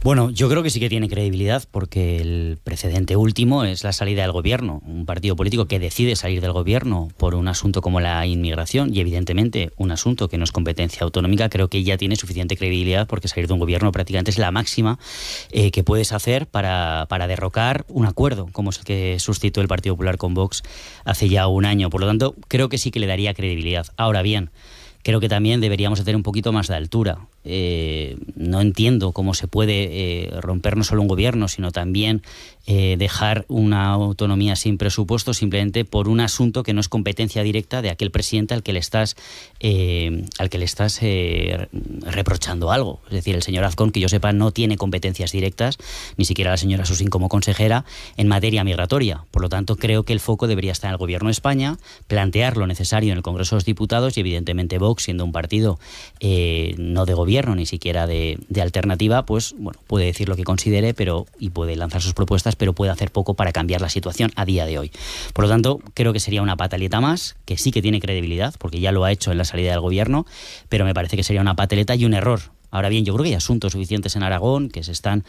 Bueno, yo creo que sí que tiene credibilidad, porque el precedente último es la salida del gobierno. Un partido político que decide salir del gobierno por un asunto como la inmigración, y evidentemente un asunto que no es competencia autonómica, creo que ya tiene suficiente credibilidad, porque salir de un gobierno prácticamente es la máxima que puedes hacer para derrocar un acuerdo como es el que suscitó el Partido Popular con Vox hace ya un año. Por lo tanto, creo que sí que le daría credibilidad. Ahora bien, creo que también deberíamos tener un poquito más de altura. No entiendo cómo se puede romper no solo un gobierno, sino también dejar una autonomía sin presupuesto simplemente por un asunto que no es competencia directa de aquel presidente al que le estás reprochando algo. Es decir, el señor Azcón, que yo sepa, no tiene competencias directas, ni siquiera la señora Susín como consejera, en materia migratoria. Por lo tanto, creo que el foco debería estar en el Gobierno de España, plantear lo necesario en el Congreso de los Diputados, y evidentemente Vox, siendo un partido no de gobierno, ni siquiera de alternativa, pues bueno, puede decir lo que considere y puede lanzar sus propuestas, pero puede hacer poco para cambiar la situación a día de hoy. Por lo tanto, creo que sería una pataleta más, que sí que tiene credibilidad, porque ya lo ha hecho en la salida del gobierno, pero me parece que sería una pataleta y un error Ahora bien, yo creo que hay asuntos suficientes en Aragón que están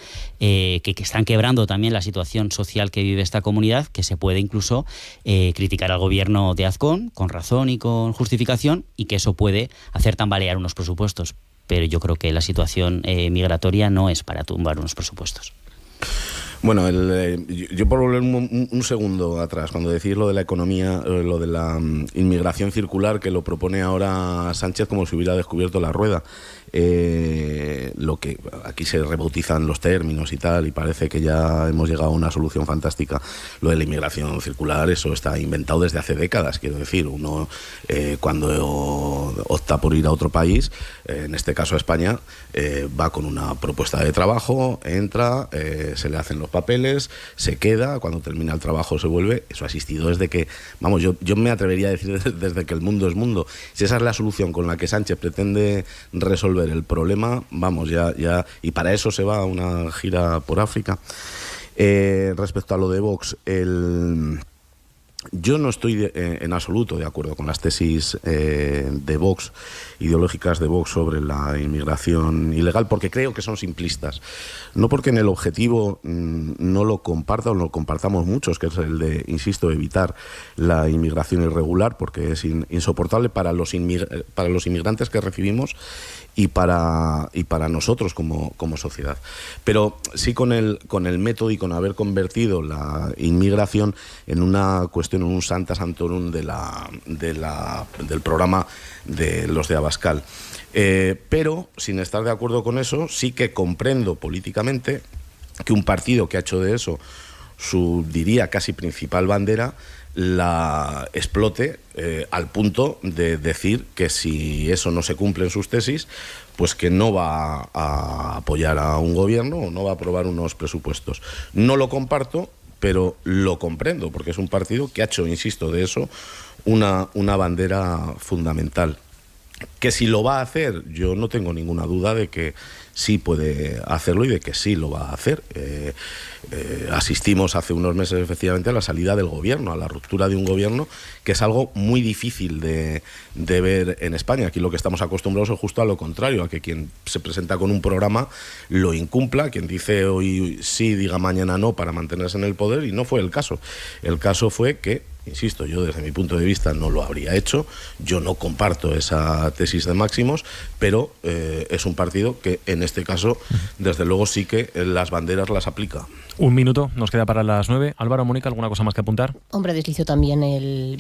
quebrando también la situación social que vive esta comunidad, que se puede incluso criticar al gobierno de Azcón con razón y con justificación, y que eso puede hacer tambalear unos presupuestos. Pero yo creo que la situación migratoria no es para tumbar unos presupuestos. Bueno, yo por volver un segundo atrás, cuando decís lo de la economía, lo de la inmigración circular, que lo propone ahora Sánchez como si hubiera descubierto la rueda. Lo que aquí se rebautizan los términos y tal, y parece que ya hemos llegado a una solución fantástica. Lo de la inmigración circular, eso está inventado desde hace décadas. Quiero decir, uno cuando opta por ir a otro país, en este caso a España, va con una propuesta de trabajo, entra, se le hacen los papeles, se queda, cuando termina el trabajo se vuelve. Eso ha existido desde que, vamos, yo me atrevería a decir desde que el mundo es mundo. Si esa es la solución con la que Sánchez pretende resolver el problema, vamos, ya y para eso se va a una gira por África. Respecto a lo de Vox, yo no estoy en absoluto de acuerdo con las tesis de Vox, ideológicas de Vox sobre la inmigración ilegal, porque creo que son simplistas. No porque en el objetivo no lo comparta o no lo compartamos muchos, que es el de, insisto, evitar la inmigración irregular, porque es insoportable para los inmigrantes que recibimos y para nosotros como sociedad. Pero sí con el método y con haber convertido la inmigración en una cuestión, en un Santa Santorum del programa de los de Abascal. Pero, sin estar de acuerdo con eso, sí que comprendo políticamente que un partido que ha hecho de eso su, diría, casi principal bandera, la explote al punto de decir que si eso no se cumple en sus tesis, pues que no va a apoyar a un gobierno o no va a aprobar unos presupuestos. No lo comparto, pero lo comprendo, porque es un partido que ha hecho, insisto, de eso una bandera fundamental. Que si lo va a hacer, yo no tengo ninguna duda de que sí puede hacerlo y de que sí lo va a hacer. Asistimos hace unos meses efectivamente a la salida del gobierno, a la ruptura de un gobierno, que es algo muy difícil de ver en España. Aquí lo que estamos acostumbrados es justo a lo contrario, a que quien se presenta con un programa lo incumpla, quien dice hoy sí diga mañana no para mantenerse en el poder, y no fue el caso. El caso fue que, insisto, yo desde mi punto de vista no lo habría hecho, yo no comparto esa tesis de Máximos, pero es un partido que en este caso, desde luego, sí que las banderas las aplica. Un minuto, nos queda para las 9. Álvaro, Mónica, ¿alguna cosa más que apuntar? Hombre, deslició también el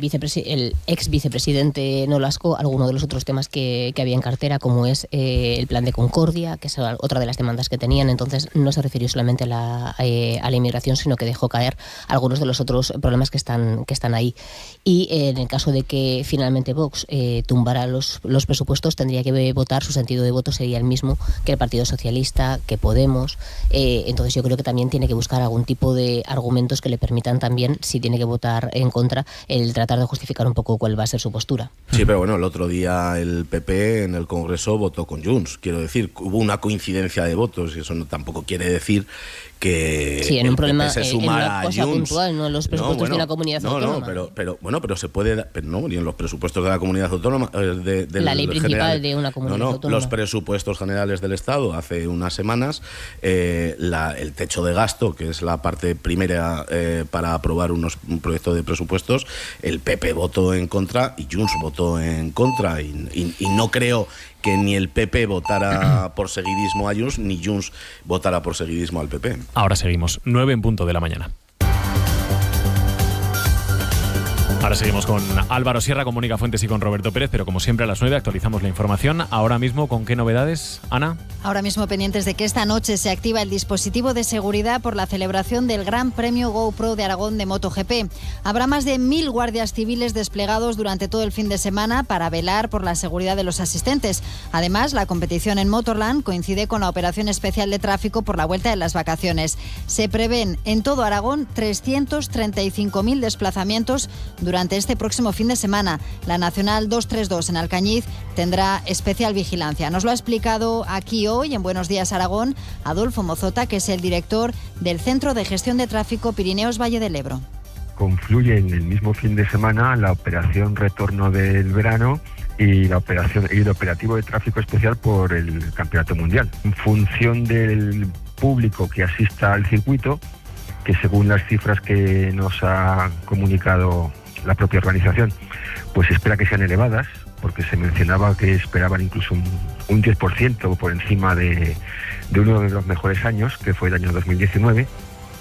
ex vicepresidente Nolasco alguno de los otros temas que había en cartera, como es el plan de Concordia, que es otra de las demandas que tenían. Entonces no se refirió solamente a la inmigración, sino que dejó caer algunos de los otros problemas que están ahí. Y en el caso de que finalmente Vox tumbara los presupuestos, tendría que votar, su sentido de voto sería el mismo que el Partido Socialista, que Podemos. Entonces yo creo que también tiene que buscar algún tipo de argumentos que le permitan también, si tiene que votar en contra, el tratar de justificar un poco cuál va a ser su postura. Sí, pero bueno, el otro día el PP en el Congreso votó con Junts. Quiero decir, hubo una coincidencia de votos, y eso tampoco quiere decir que sí, en un problema, se sumara en una cosa a Junts puntual, no en los presupuestos de una comunidad autónoma. Pero se puede, pero no, ni en los presupuestos de la comunidad autónoma, la ley principal de una comunidad autónoma. Los presupuestos generales del Estado hace unas semanas, el techo de gasto, que es la parte primera para aprobar un proyecto de presupuestos, el PP votó en contra y Junts votó en contra, y no creo que ni el PP votara por seguidismo a Junts, ni Junts votara por seguidismo al PP. Ahora seguimos, 9 en punto de la mañana. Ahora seguimos con Álvaro Sierra, con Mónica Fuentes y con Roberto Pérez, pero como siempre a las 9 actualizamos la información. Ahora mismo, ¿con qué novedades, Ana? Ahora mismo pendientes de que esta noche se activa el dispositivo de seguridad por la celebración del Gran Premio GoPro de Aragón de MotoGP. Habrá más de 1000 guardias civiles desplegados durante todo el fin de semana para velar por la seguridad de los asistentes. Además, la competición en Motorland coincide con la operación especial de tráfico por la vuelta de las vacaciones. Se prevén en todo Aragón 335.000 desplazamientos durante este próximo fin de semana. La Nacional 232 en Alcañiz tendrá especial vigilancia. Nos lo ha explicado aquí hoy en Buenos Días Aragón Adolfo Mozota, que es el director del Centro de Gestión de Tráfico Pirineos Valle del Ebro. Confluye en el mismo fin de semana la operación Retorno del Verano y la operación y el operativo de tráfico especial por el Campeonato Mundial. En función del público que asista al circuito, que según las cifras que nos ha comunicado la propia organización, pues espera que sean elevadas, porque se mencionaba que esperaban incluso un 10% por encima de uno de los mejores años, que fue el año 2019.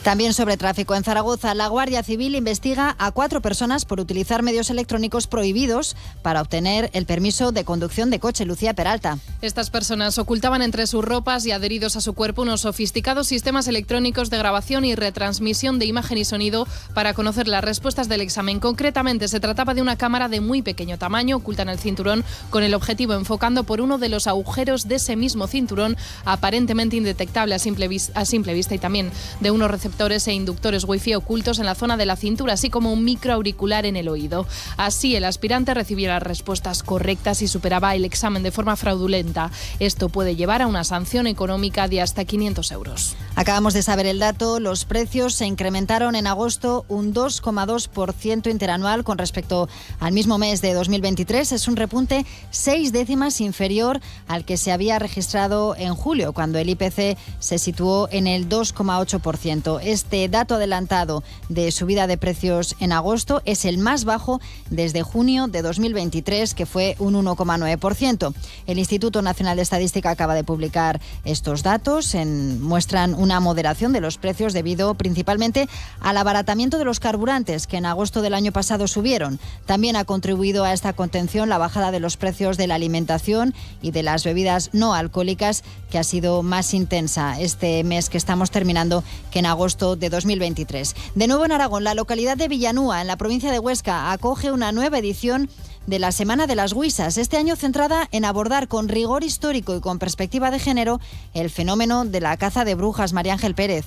También sobre tráfico en Zaragoza, la Guardia Civil investiga a 4 personas por utilizar medios electrónicos prohibidos para obtener el permiso de conducción de coche. Lucía Peralta. Estas personas ocultaban entre sus ropas y adheridos a su cuerpo unos sofisticados sistemas electrónicos de grabación y retransmisión de imagen y sonido para conocer las respuestas del examen. Concretamente, se trataba de una cámara de muy pequeño tamaño, oculta en el cinturón, con el objetivo enfocando por uno de los agujeros de ese mismo cinturón, aparentemente indetectable a simple vista, y también de unos receptores e inductores wifi ocultos en la zona de la cintura, así como un microauricular en el oído. Así, el aspirante recibía las respuestas correctas y superaba el examen de forma fraudulenta. Esto puede llevar a una sanción económica de hasta 500 euros. Acabamos de saber el dato. Los precios se incrementaron en agosto un 2,2% interanual con respecto al mismo mes de 2023. Es un repunte 6 décimas inferior al que se había registrado en julio, cuando el IPC se situó en el 2,8%. Este dato adelantado de subida de precios en agosto es el más bajo desde junio de 2023, que fue un 1,9%. El Instituto Nacional de Estadística acaba de publicar estos datos. Muestran una moderación de los precios debido principalmente al abaratamiento de los carburantes, que en agosto del año pasado subieron. También ha contribuido a esta contención la bajada de los precios de la alimentación y de las bebidas no alcohólicas, que ha sido más intensa este mes que estamos terminando que en agosto de 2023. De nuevo en Aragón, la localidad de Villanúa, en la provincia de Huesca, acoge una nueva edición de la Semana de las Huisas, este año centrada en abordar con rigor histórico y con perspectiva de género el fenómeno de la caza de brujas. María Ángel Pérez.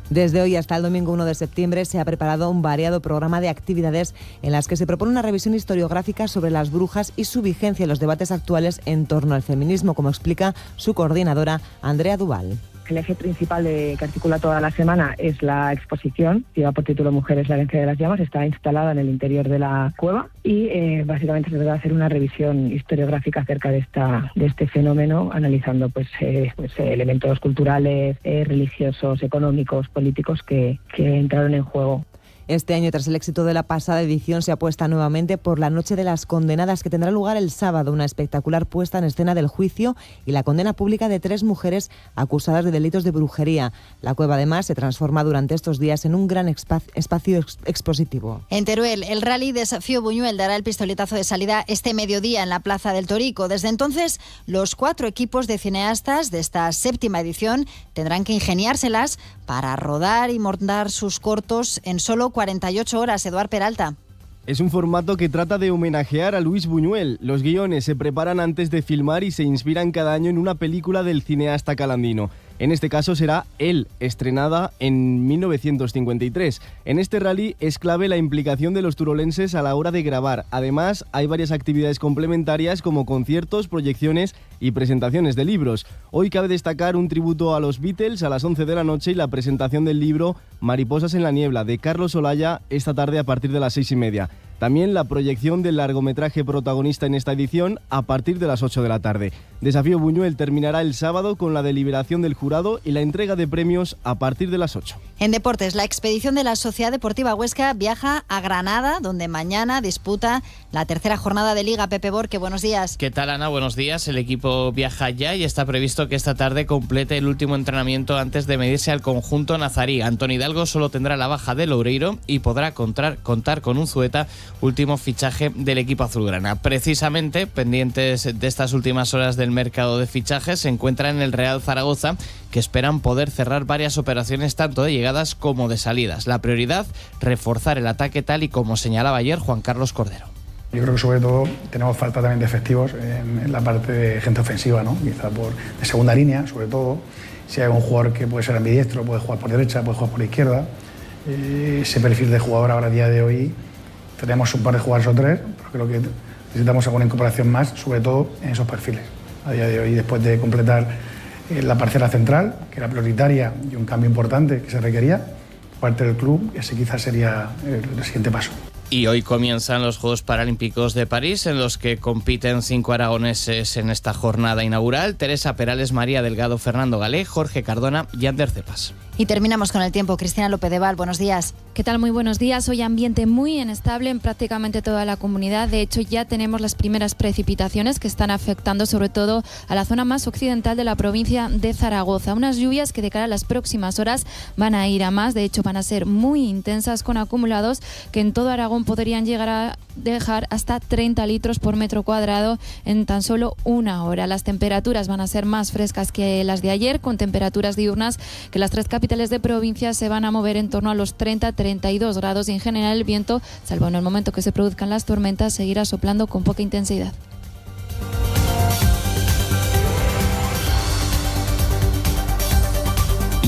Desde hoy hasta el domingo 1 de septiembre se ha preparado un variado programa de actividades en las que se propone una revisión historiográfica sobre las brujas y su vigencia en los debates actuales en torno al feminismo, como explica su coordinadora, Andrea Duval. El eje principal que articula toda la semana es la exposición, lleva por título Mujeres, la herencia de las llamas, está instalada en el interior de la cueva y básicamente se trata de hacer una revisión historiográfica acerca de este fenómeno, analizando elementos culturales, religiosos, económicos, políticos que entraron en juego. Este año, tras el éxito de la pasada edición, se apuesta nuevamente por la Noche de las Condenadas, que tendrá lugar el sábado, una espectacular puesta en escena del juicio y la condena pública de 3 mujeres acusadas de delitos de brujería. La cueva, además, se transforma durante estos días en un gran espacio expositivo. En Teruel, el Rally Desafío Buñuel dará el pistoletazo de salida este mediodía en la Plaza del Torico. Desde entonces, los 4 equipos de cineastas de esta 7ª edición tendrán que ingeniárselas para rodar y montar sus cortos en solo 48 horas. Eduard Peralta. Es un formato que trata de homenajear a Luis Buñuel. Los guiones se preparan antes de filmar y se inspiran cada año en una película del cineasta calandino. En este caso será Él, estrenada en 1953. En este rally es clave la implicación de los turolenses a la hora de grabar. Además, hay varias actividades complementarias como conciertos, proyecciones y presentaciones de libros. Hoy cabe destacar un tributo a los Beatles a las 11 de la noche y la presentación del libro Mariposas en la niebla, de Carlos Olaya, esta tarde a partir de las 6:30. También la proyección del largometraje protagonista en esta edición a partir de las 8 de la tarde. Desafío Buñuel terminará el sábado con la deliberación del jurado y la entrega de premios a partir de las 8. En deportes, la expedición de la Sociedad Deportiva Huesca viaja a Granada, donde mañana disputa la 3ª jornada de Liga. Pepe Borque, buenos días. ¿Qué tal, Ana? Buenos días. El equipo viaja ya y está previsto que esta tarde complete el último entrenamiento antes de medirse al conjunto nazarí. Antoni Hidalgo solo tendrá la baja de Loureiro y podrá contar con Unzueta, último fichaje del equipo azulgrana. Precisamente, pendientes de estas últimas horas del mercado de fichajes, se encuentra en el Real Zaragoza, que esperan poder cerrar varias operaciones tanto de llegadas como de salidas. La prioridad, reforzar el ataque tal y como señalaba ayer Juan Carlos Cordero. Yo creo que sobre todo tenemos falta también de efectivos en la parte de gente ofensiva, ¿no? Quizá de segunda línea, sobre todo. Si hay un jugador que puede ser ambidiestro, puede jugar por derecha, puede jugar por izquierda. Ese perfil de jugador ahora a día de hoy tenemos un par de jugadores o 3, pero creo que necesitamos alguna incorporación más, sobre todo en esos perfiles. A día de hoy, después de completar la parcela central, que era prioritaria y un cambio importante que se requería por parte del club, ese quizás sería el siguiente paso. Y hoy comienzan los Juegos Paralímpicos de París, en los que compiten 5 aragoneses en esta jornada inaugural: Teresa Perales, María Delgado, Fernando Galé, Jorge Cardona y Ander Cepas. Y terminamos con el tiempo. Cristina López de Val, buenos días. ¿Qué tal? Muy buenos días. Hoy ambiente muy inestable en prácticamente toda la comunidad. De hecho, ya tenemos las primeras precipitaciones que están afectando sobre todo a la zona más occidental de la provincia de Zaragoza. Unas lluvias que de cara a las próximas horas van a ir a más. De hecho, van a ser muy intensas, con acumulados que en todo Aragón podrían llegar a dejar hasta 30 litros por metro cuadrado en tan solo una hora. Las temperaturas van a ser más frescas que las de ayer, con temperaturas diurnas que las 3 capitales de provincia se van a mover en torno a los 30-32 grados, y en general el viento, salvo en el momento que se produzcan las tormentas, seguirá soplando con poca intensidad.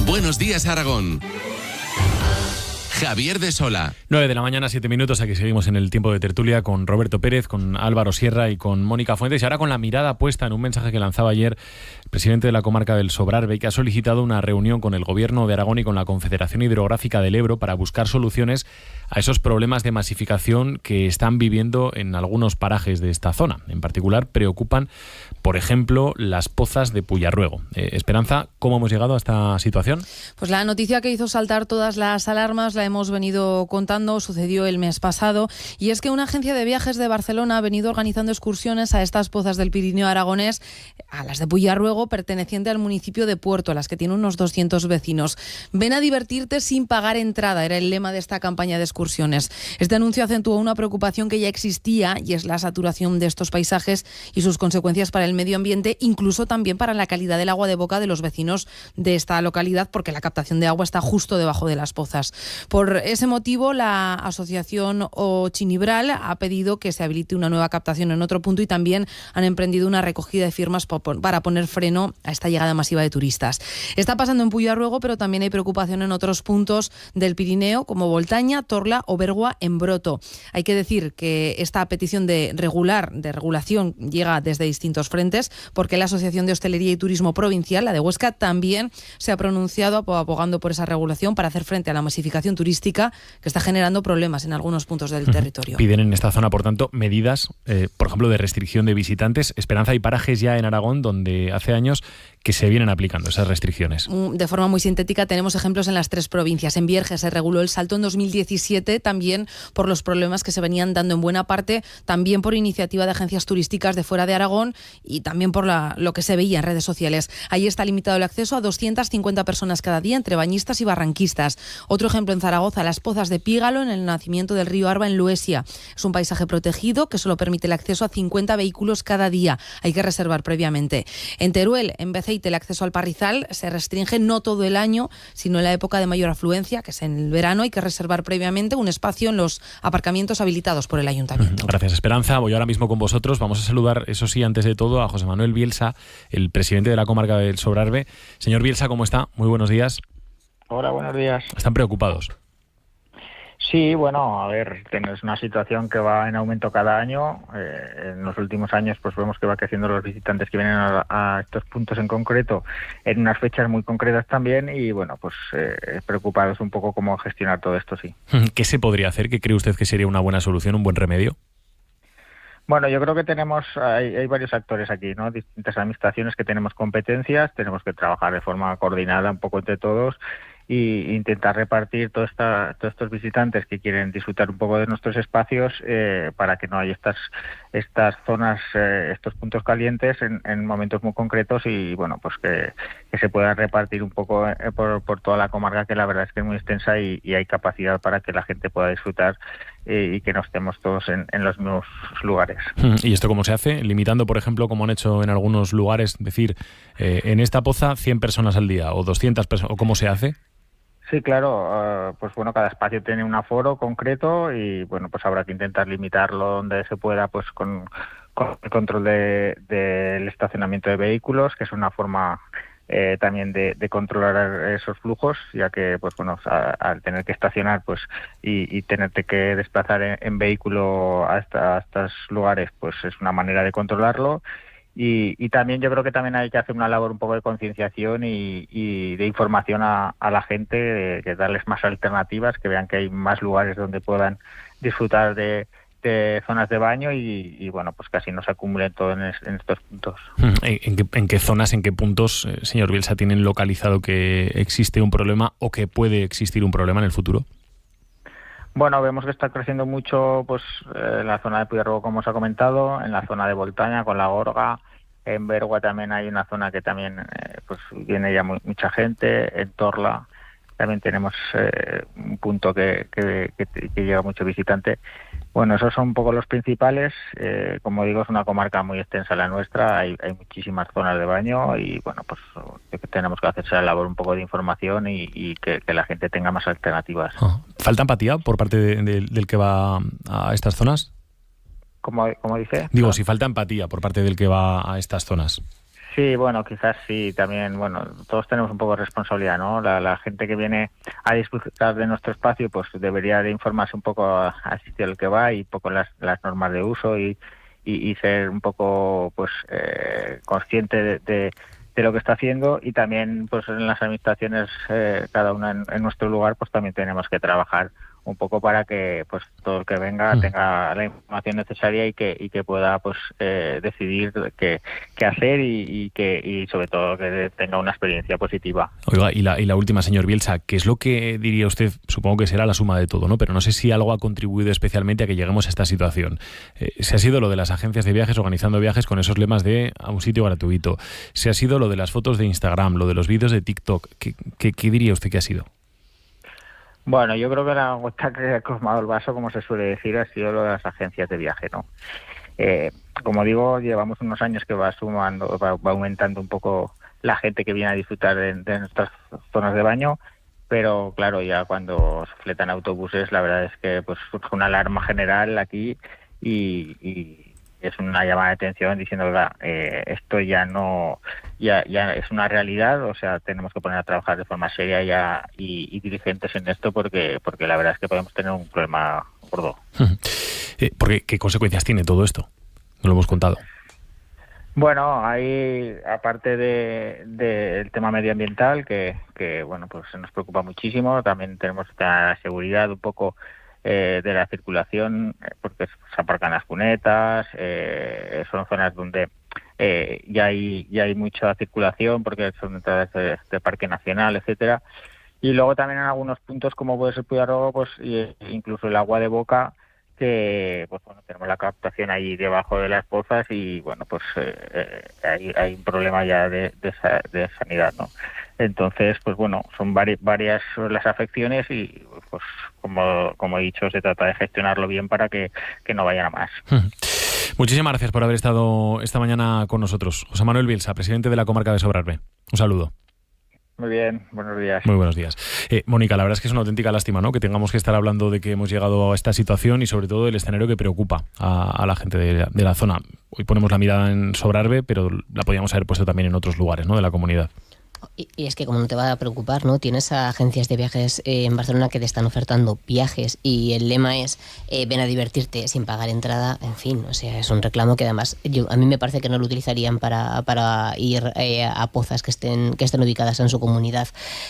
Buenos días, Aragón. Javier de Sola. 9 de la mañana, 7 minutos. Aquí seguimos en el tiempo de tertulia con Roberto Pérez, con Álvaro Sierra y con Mónica Fuentes. Y ahora con la mirada puesta en un mensaje que lanzaba ayer el presidente de la comarca del Sobrarbe, que ha solicitado una reunión con el Gobierno de Aragón y con la Confederación Hidrográfica del Ebro para buscar soluciones a esos problemas de masificación que están viviendo en algunos parajes de esta zona. En particular, preocupan, por ejemplo, las pozas de Puyarruego. Esperanza, ¿cómo hemos llegado a esta situación? Pues la noticia que hizo saltar todas las alarmas la hemos venido contando, sucedió el mes pasado, y es que una agencia de viajes de Barcelona ha venido organizando excursiones a estas pozas del Pirineo aragonés, a las de Puyarruego, perteneciente al municipio de Puerto, a las que tiene unos 200 vecinos. Ven a divertirte sin pagar entrada, era el lema de esta campaña de excursiones. Este anuncio acentuó una preocupación que ya existía, y es la saturación de estos paisajes y sus consecuencias para el medio ambiente, incluso también para la calidad del agua de boca de los vecinos de esta localidad, porque la captación de agua está justo debajo de las pozas. Por ese motivo, la asociación Ochinibral ha pedido que se habilite una nueva captación en otro punto, y también han emprendido una recogida de firmas para poner freno a esta llegada masiva de turistas. Está pasando en Puyarruego, pero también hay preocupación en otros puntos del Pirineo, como Voltaña, Torla o Bergua en Broto. Hay que decir que esta petición de regulación llega desde distintos frentes, porque la Asociación de Hostelería y Turismo Provincial, la de Huesca, también se ha pronunciado abogando por esa regulación para hacer frente a la masificación turística que está generando problemas en algunos puntos del territorio. Piden en esta zona, por tanto, medidas, por ejemplo, de restricción de visitantes. Esperanza, hay parajes ya en Aragón donde hace años que se vienen aplicando esas restricciones. De forma muy sintética, tenemos ejemplos en las 3 provincias. En Bierge se reguló el salto en 2017, también por los problemas que se venían dando en buena parte, también por iniciativa de agencias turísticas de fuera de Aragón, y también por lo que se veía en redes sociales. Ahí está limitado el acceso a 250 personas cada día, entre bañistas y barranquistas. Otro ejemplo en Zaragoza, las pozas de Pígalo, en el nacimiento del río Arba, en Luesia. Es un paisaje protegido que solo permite el acceso a 50 vehículos cada día. Hay que reservar previamente. En Teruel, en Beceite, el acceso al Parrizal se restringe no todo el año, sino en la época de mayor afluencia, que es en el verano. Hay que reservar previamente un espacio en los aparcamientos habilitados por el ayuntamiento. Gracias, Esperanza. Voy ahora mismo con vosotros. Vamos a saludar, eso sí, antes de todo, a José Manuel Bielsa, el presidente de la comarca del Sobrarbe. Señor Bielsa, ¿cómo está? Muy buenos días. Hola, buenos días. ¿Están preocupados? Sí, bueno, a ver, es una situación que va en aumento cada año. En los últimos años pues vemos que va creciendo los visitantes que vienen a estos puntos en concreto, en unas fechas muy concretas también, y bueno, pues preocupados un poco cómo gestionar todo esto, sí. ¿Qué se podría hacer? ¿Qué cree usted que sería una buena solución, un buen remedio? Bueno, yo creo que hay varios actores aquí, ¿no? Distintas administraciones que tenemos competencias, tenemos que trabajar de forma coordinada un poco entre todos y intentar repartir todos estos visitantes que quieren disfrutar un poco de nuestros espacios para que no haya estas zonas, estos puntos calientes en momentos muy concretos, y bueno, pues que se pueda repartir un poco por toda la comarca, que la verdad es que es muy extensa y hay capacidad para que la gente pueda disfrutar y que no estemos todos en los mismos lugares. ¿Y esto cómo se hace? Limitando, por ejemplo, como han hecho en algunos lugares, decir, en esta poza 100 personas al día o 200 personas, ¿o cómo se hace? Sí, claro, pues bueno, cada espacio tiene un aforo concreto y bueno, pues habrá que intentar limitarlo donde se pueda, pues con el control del estacionamiento de vehículos, que es una forma también de controlar esos flujos, ya que pues bueno, al tener que estacionar pues y tenerte que desplazar en vehículo a estos lugares, pues es una manera de controlarlo. Y también yo creo que también hay que hacer una labor un poco de concienciación y de información a la gente, que darles más alternativas, que vean que hay más lugares donde puedan disfrutar de zonas de baño y bueno, pues casi no se acumulen todo en estos puntos. ¿En qué zonas, en qué puntos, señor Bielsa, tienen localizado que existe un problema o que puede existir un problema en el futuro? Bueno, vemos que está creciendo mucho pues en la zona de Puyarrobó, como os ha comentado, en la zona de Voltaña con la Gorga, en Bergua también hay una zona que también pues viene ya mucha gente, en Torla también tenemos un punto que llega mucho visitante. Bueno, esos son un poco los principales. Como digo, es una comarca muy extensa la nuestra, hay muchísimas zonas de baño y bueno, pues tenemos que hacerse la labor un poco de información y que la gente tenga más alternativas. ¿Falta empatía por parte del que va a estas zonas? ¿Cómo dice? Digo, si falta empatía por parte del que va a estas zonas. Sí, bueno, quizás sí, también, bueno, todos tenemos un poco de responsabilidad, ¿no? La gente que viene a disfrutar de nuestro espacio, pues debería de informarse un poco al sitio al que va y un poco las normas de uso y ser un poco, pues, consciente de lo que está haciendo y también, pues, en las administraciones, cada una en nuestro lugar, pues también tenemos que trabajar un poco para que pues todo el que venga tenga la información necesaria y que pueda pues decidir qué hacer y sobre todo que tenga una experiencia positiva. Oiga, y la última, señor Bielsa, ¿qué es lo que diría usted? Supongo que será la suma de todo, ¿no? Pero no sé si algo ha contribuido especialmente a que lleguemos a esta situación. Se ha sido lo de las agencias de viajes organizando viajes con esos lemas de a un sitio gratuito. Se ha sido lo de las fotos de Instagram, lo de los vídeos de TikTok. ¿Qué diría usted que ha sido? Bueno, yo creo que la gota que ha colmado el vaso, como se suele decir, ha sido lo de las agencias de viaje, ¿no? Como digo, llevamos unos años que va aumentando un poco la gente que viene a disfrutar de nuestras zonas de baño, pero claro, ya cuando se fletan autobuses, la verdad es que pues surge una alarma general aquí y es una llamada de atención diciendo, oiga, esto ya es una realidad, o sea, tenemos que poner a trabajar de forma seria y diligentes en esto porque la verdad es que podemos tener un problema gordo. Porque, ¿qué consecuencias tiene todo esto? No lo hemos contado. Bueno, hay, aparte del tema medioambiental, que bueno, pues nos preocupa muchísimo, también tenemos la seguridad un poco de la circulación, porque se aparcan las cunetas, son zonas donde ya hay mucha circulación porque son entradas de Parque Nacional, etcétera. Y luego también en algunos puntos, como puede ser Puyarrobó, pues incluso el agua de boca, que pues bueno, tenemos la captación ahí debajo de las pozas y bueno, pues hay un problema ya de sanidad, ¿no? Entonces, pues bueno, son varias las afecciones y pues como he dicho, se trata de gestionarlo bien para que no vayan a más. Muchísimas gracias por haber estado esta mañana con nosotros. José Manuel Bielsa, presidente de la comarca de Sobrarbe. Un saludo. Muy bien, buenos días. Muy buenos días. Mónica, la verdad es que es una auténtica lástima, ¿no?, que tengamos que estar hablando de que hemos llegado a esta situación y sobre todo del escenario que preocupa a la gente de la zona. Hoy ponemos la mirada en Sobrarbe, pero la podíamos haber puesto también en otros lugares, ¿no?, de la comunidad. Y es que como no te va a preocupar, ¿no? Tienes agencias de viajes en Barcelona que te están ofertando viajes y el lema es ven a divertirte sin pagar entrada, en fin, o sea, es un reclamo que además a mí me parece que no lo utilizarían para ir a pozas que estén ubicadas en su comunidad.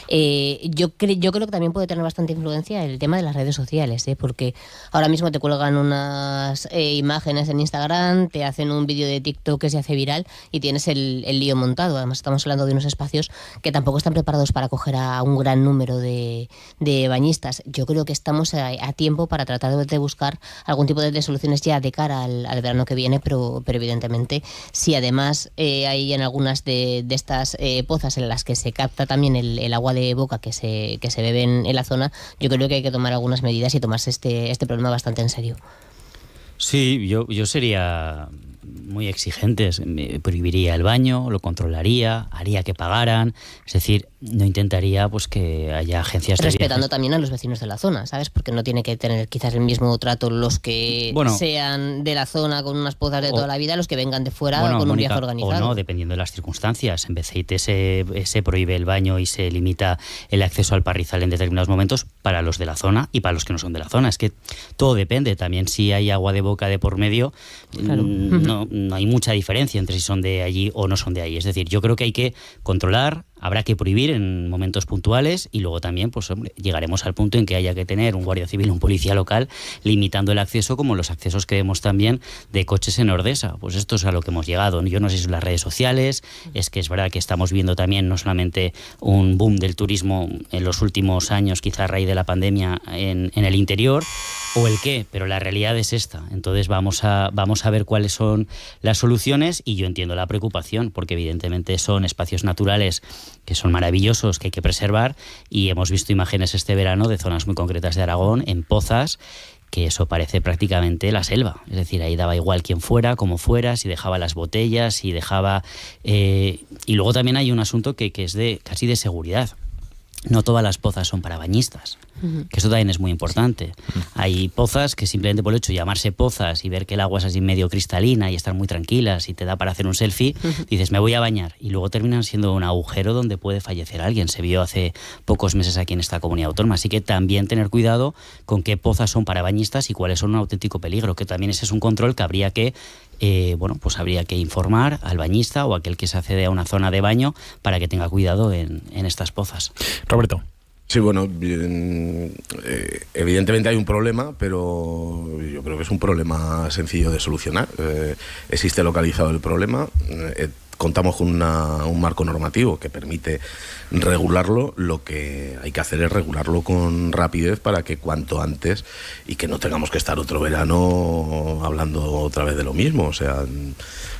Yo creo que también puede tener bastante influencia el tema de las redes sociales, porque ahora mismo te cuelgan unas imágenes en Instagram, te hacen un vídeo de TikTok que se hace viral y tienes el lío montado. Además estamos hablando de unos espacios que tampoco están preparados para acoger a un gran número de bañistas. Yo creo que estamos a tiempo para tratar de buscar algún tipo de soluciones ya de cara al verano que viene, pero evidentemente si además hay en algunas de estas pozas en las que se capta también el agua de boca que se bebe en la zona, yo creo que hay que tomar algunas medidas y tomarse este problema bastante en serio. Sí, yo sería muy exigente, prohibiría el baño, lo controlaría, haría que pagaran, es decir, no intentaría pues que haya agencias respetando de viajes. También a los vecinos de la zona, ¿sabes? Porque no tiene que tener quizás el mismo trato los que sean de la zona con unas pozas de toda la vida, los que vengan de fuera con un viaje organizado. O no, dependiendo de las circunstancias. En Beceite se prohíbe el baño y se limita el acceso al parrizal en determinados momentos para los de la zona y para los que no son de la zona. Es que todo depende. También si hay agua de boca de por medio, claro. No hay mucha diferencia entre si son de allí o no son de allí. Es decir, yo creo que hay que controlar, Habrá que prohibir en momentos puntuales y luego también, pues hombre, llegaremos al punto en que haya que tener un guardia civil, un policía local, limitando el acceso, como los accesos que vemos también de coches en Ordesa. Pues esto es a lo que hemos llegado. Yo no sé si son las redes sociales, es que es verdad que estamos viendo también no solamente un boom del turismo en los últimos años, quizá a raíz de la pandemia en el interior, o el qué, pero la realidad es esta. Entonces vamos a ver cuáles son las soluciones, y yo entiendo la preocupación, porque evidentemente son espacios naturales que son maravillosos, que hay que preservar, y hemos visto imágenes este verano de zonas muy concretas de Aragón, en Pozas, que eso parece prácticamente la selva. Es decir, ahí daba igual quién fuera, cómo fuera, si dejaba las botellas, si dejaba... y luego también hay un asunto que es casi de seguridad. No todas las pozas son para bañistas, que eso también es muy importante. Hay pozas que simplemente por el hecho de llamarse pozas y ver que el agua es así medio cristalina y estar muy tranquilas y te da para hacer un selfie, dices, me voy a bañar, y luego terminan siendo un agujero donde puede fallecer alguien. Se vio hace pocos meses aquí en esta comunidad autónoma. Así que también tener cuidado con qué pozas son para bañistas y cuáles son un auténtico peligro, que también ese es un control que habría que habría que informar al bañista o a aquel que se accede a una zona de baño para que tenga cuidado en estas pozas. Roberto. Sí, bueno, evidentemente hay un problema, pero yo creo que es un problema sencillo de solucionar. Existe localizado el problema, contamos con un marco normativo que permite regularlo. Lo que hay que hacer es regularlo con rapidez para que cuanto antes, y que no tengamos que estar otro verano hablando otra vez de lo mismo. O sea,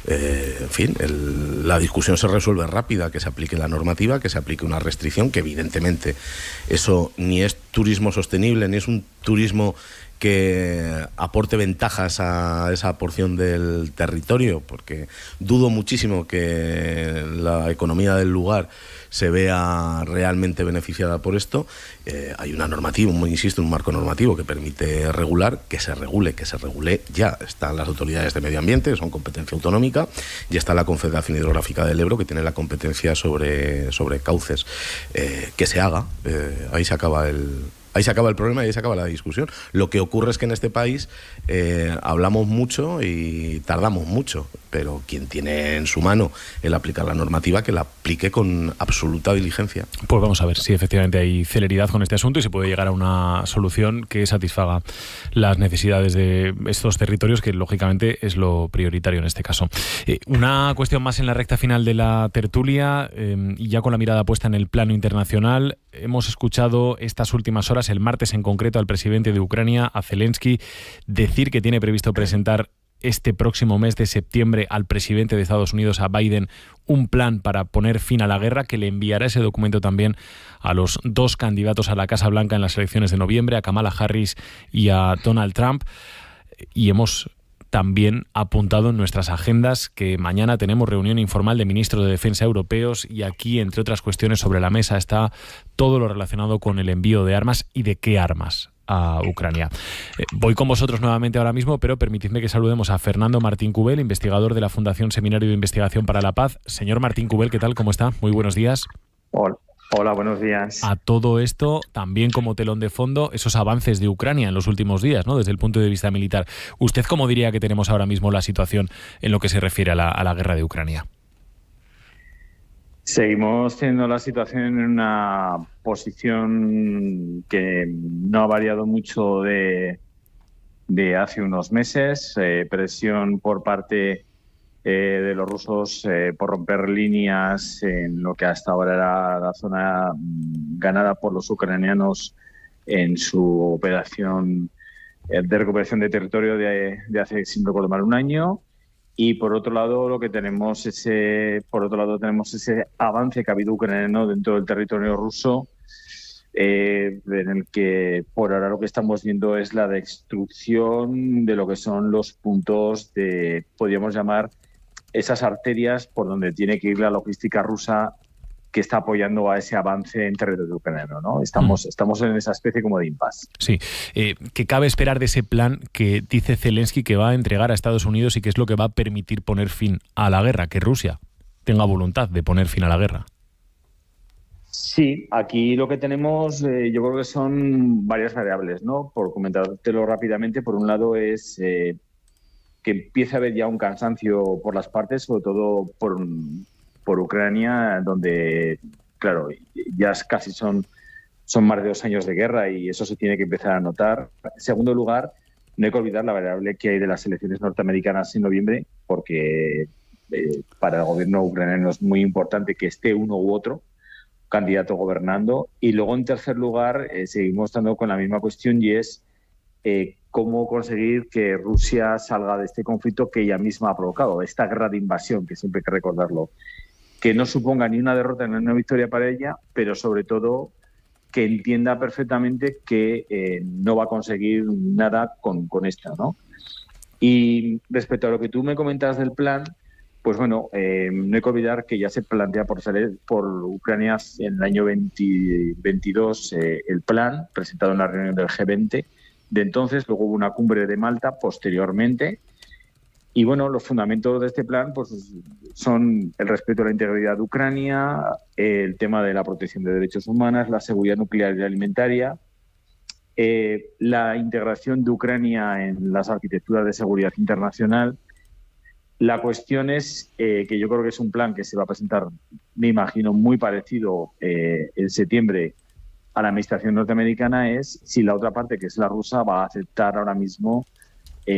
en fin, la discusión se resuelve rápida, que se aplique la normativa, que se aplique una restricción, que evidentemente eso ni es turismo sostenible, ni es un turismo que aporte ventajas a esa porción del territorio, porque dudo muchísimo que la economía del lugar se vea realmente beneficiada por esto. Hay una normativa, insisto, un marco normativo que permite regular, que se regule ya. Están las autoridades de medio ambiente, que son competencia autonómica, y está la Confederación Hidrográfica del Ebro, que tiene la competencia sobre cauces. Que se haga, ahí se acaba el problema y ahí se acaba la discusión. Lo que ocurre es que en este país hablamos mucho y tardamos mucho, pero quien tiene en su mano el aplicar la normativa, que la aplique con absoluta diligencia. Pues vamos a ver si efectivamente hay celeridad con este asunto y se puede llegar a una solución que satisfaga las necesidades de estos territorios, que lógicamente es lo prioritario en este caso. Una cuestión más en la recta final de la tertulia, y ya con la mirada puesta en el plano internacional. Hemos escuchado estas últimas horas, el martes en concreto, al presidente de Ucrania, a Zelensky, decir que tiene previsto presentar este próximo mes de septiembre al presidente de Estados Unidos, a Biden, un plan para poner fin a la guerra, que le enviará ese documento también a los dos candidatos a la Casa Blanca en las elecciones de noviembre, a Kamala Harris y a Donald Trump. Y hemos también apuntado en nuestras agendas que mañana tenemos reunión informal de ministros de Defensa europeos, y aquí, entre otras cuestiones, sobre la mesa está todo lo relacionado con el envío de armas y de qué armas a Ucrania. Voy con vosotros nuevamente ahora mismo, pero permitidme que saludemos a Fernando Martín Cubel, investigador de la Fundación Seminario de Investigación para la Paz. Señor Martín Cubel, ¿qué tal? ¿Cómo está? Muy buenos días. Hola, buenos días. A todo esto, también como telón de fondo, esos avances de Ucrania en los últimos días, ¿no? Desde el punto de vista militar. ¿Usted cómo diría que tenemos ahora mismo la situación en lo que se refiere a la guerra de Ucrania? Seguimos teniendo la situación en una posición que no ha variado mucho de hace unos meses. Presión por parte de los rusos por romper líneas en lo que hasta ahora era la zona ganada por los ucranianos en su operación de recuperación de territorio de hace, sin recuerdo mal, un año. Y por otro lado tenemos ese avance que ha habido ucraniano dentro del territorio ruso, en el que por ahora lo que estamos viendo es la destrucción de lo que son los puntos de, podríamos llamar, esas arterias por donde tiene que ir la logística rusa, que está apoyando a ese avance en territorio ucraniano, ¿no? Estamos en esa especie como de impasse. Sí. ¿Qué cabe esperar de ese plan que dice Zelensky que va a entregar a Estados Unidos y que es lo que va a permitir poner fin a la guerra? Que Rusia tenga voluntad de poner fin a la guerra. Sí, aquí lo que tenemos yo creo que son varias variables, ¿no? Por comentártelo rápidamente, por un lado es que empieza a haber ya un cansancio por las partes, sobre todo por Ucrania, donde claro, ya casi son más de 2 años de guerra y eso se tiene que empezar a notar. En segundo lugar, no hay que olvidar la variable que hay de las elecciones norteamericanas en noviembre, porque para el gobierno ucraniano es muy importante que esté uno u otro candidato gobernando. Y luego, en tercer lugar, seguimos estando con la misma cuestión, y es cómo conseguir que Rusia salga de este conflicto que ella misma ha provocado, esta guerra de invasión, que siempre hay que recordarlo, que no suponga ni una derrota ni una victoria para ella, pero sobre todo que entienda perfectamente que no va a conseguir nada con esta, ¿no? Y respecto a lo que tú me comentas del plan, pues bueno, no hay que olvidar que ya se plantea por Ucrania en el año 2022 el plan presentado en la reunión del G20 de entonces. Luego hubo una cumbre de Malta posteriormente. Y bueno, los fundamentos de este plan pues son el respeto a la integridad de Ucrania, el tema de la protección de derechos humanos, la seguridad nuclear y alimentaria, la integración de Ucrania en las arquitecturas de seguridad internacional. La cuestión es que yo creo que es un plan que se va a presentar, me imagino, muy parecido en septiembre a la administración norteamericana, es si la otra parte, que es la rusa, va a aceptar ahora mismo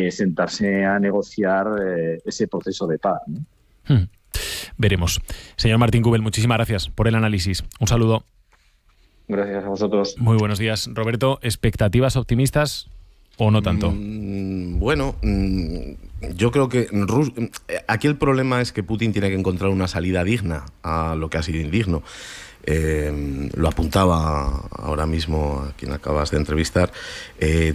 sentarse a negociar ese proceso de paz, ¿no? Veremos. Señor Martín Cubel, muchísimas gracias por el análisis. Un saludo. Gracias a vosotros. Muy buenos días. Roberto, ¿expectativas optimistas o no tanto? Bueno, yo creo que aquí el problema es que Putin tiene que encontrar una salida digna a lo que ha sido indigno. Lo apuntaba ahora mismo a quien acabas de entrevistar.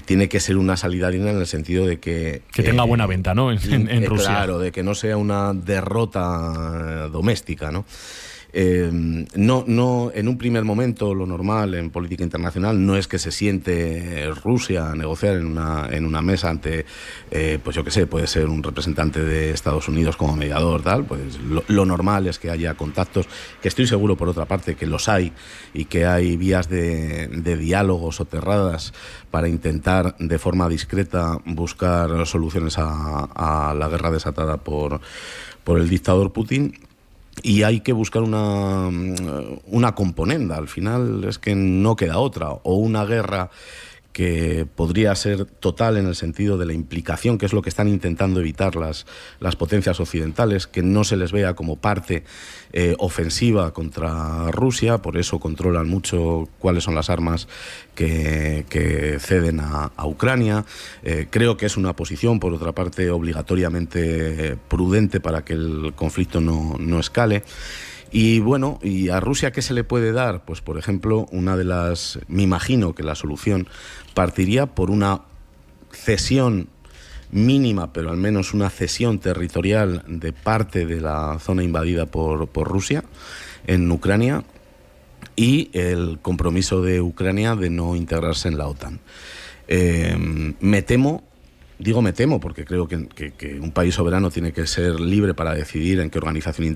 Tiene que ser una salida digna en el sentido de que tenga buena venta, ¿no? En Rusia. Claro, de que no sea una derrota doméstica, ¿no? No, en un primer momento lo normal en política internacional no es que se siente Rusia a negociar en una mesa ante, pues yo qué sé, puede ser un representante de Estados Unidos como mediador, tal. Pues lo normal es que haya contactos, que estoy seguro por otra parte que los hay y que hay vías de diálogo soterradas para intentar de forma discreta buscar soluciones a la guerra desatada por el dictador Putin. Y hay que buscar una componenda. Al final es que no queda otra. O una guerra que podría ser total en el sentido de la implicación, que es lo que están intentando evitar las potencias occidentales, que no se les vea como parte ofensiva contra Rusia. Por eso controlan mucho cuáles son las armas que ceden a Ucrania. Creo que es una posición, por otra parte, obligatoriamente prudente para que el conflicto no escale. Y bueno, ¿y a Rusia qué se le puede dar? Pues, por ejemplo, me imagino que la solución partiría por una cesión mínima, pero al menos una cesión territorial de parte de la zona invadida por Rusia en Ucrania, y el compromiso de Ucrania de no integrarse en la OTAN. Me temo porque creo que un país soberano tiene que ser libre para decidir de qué organización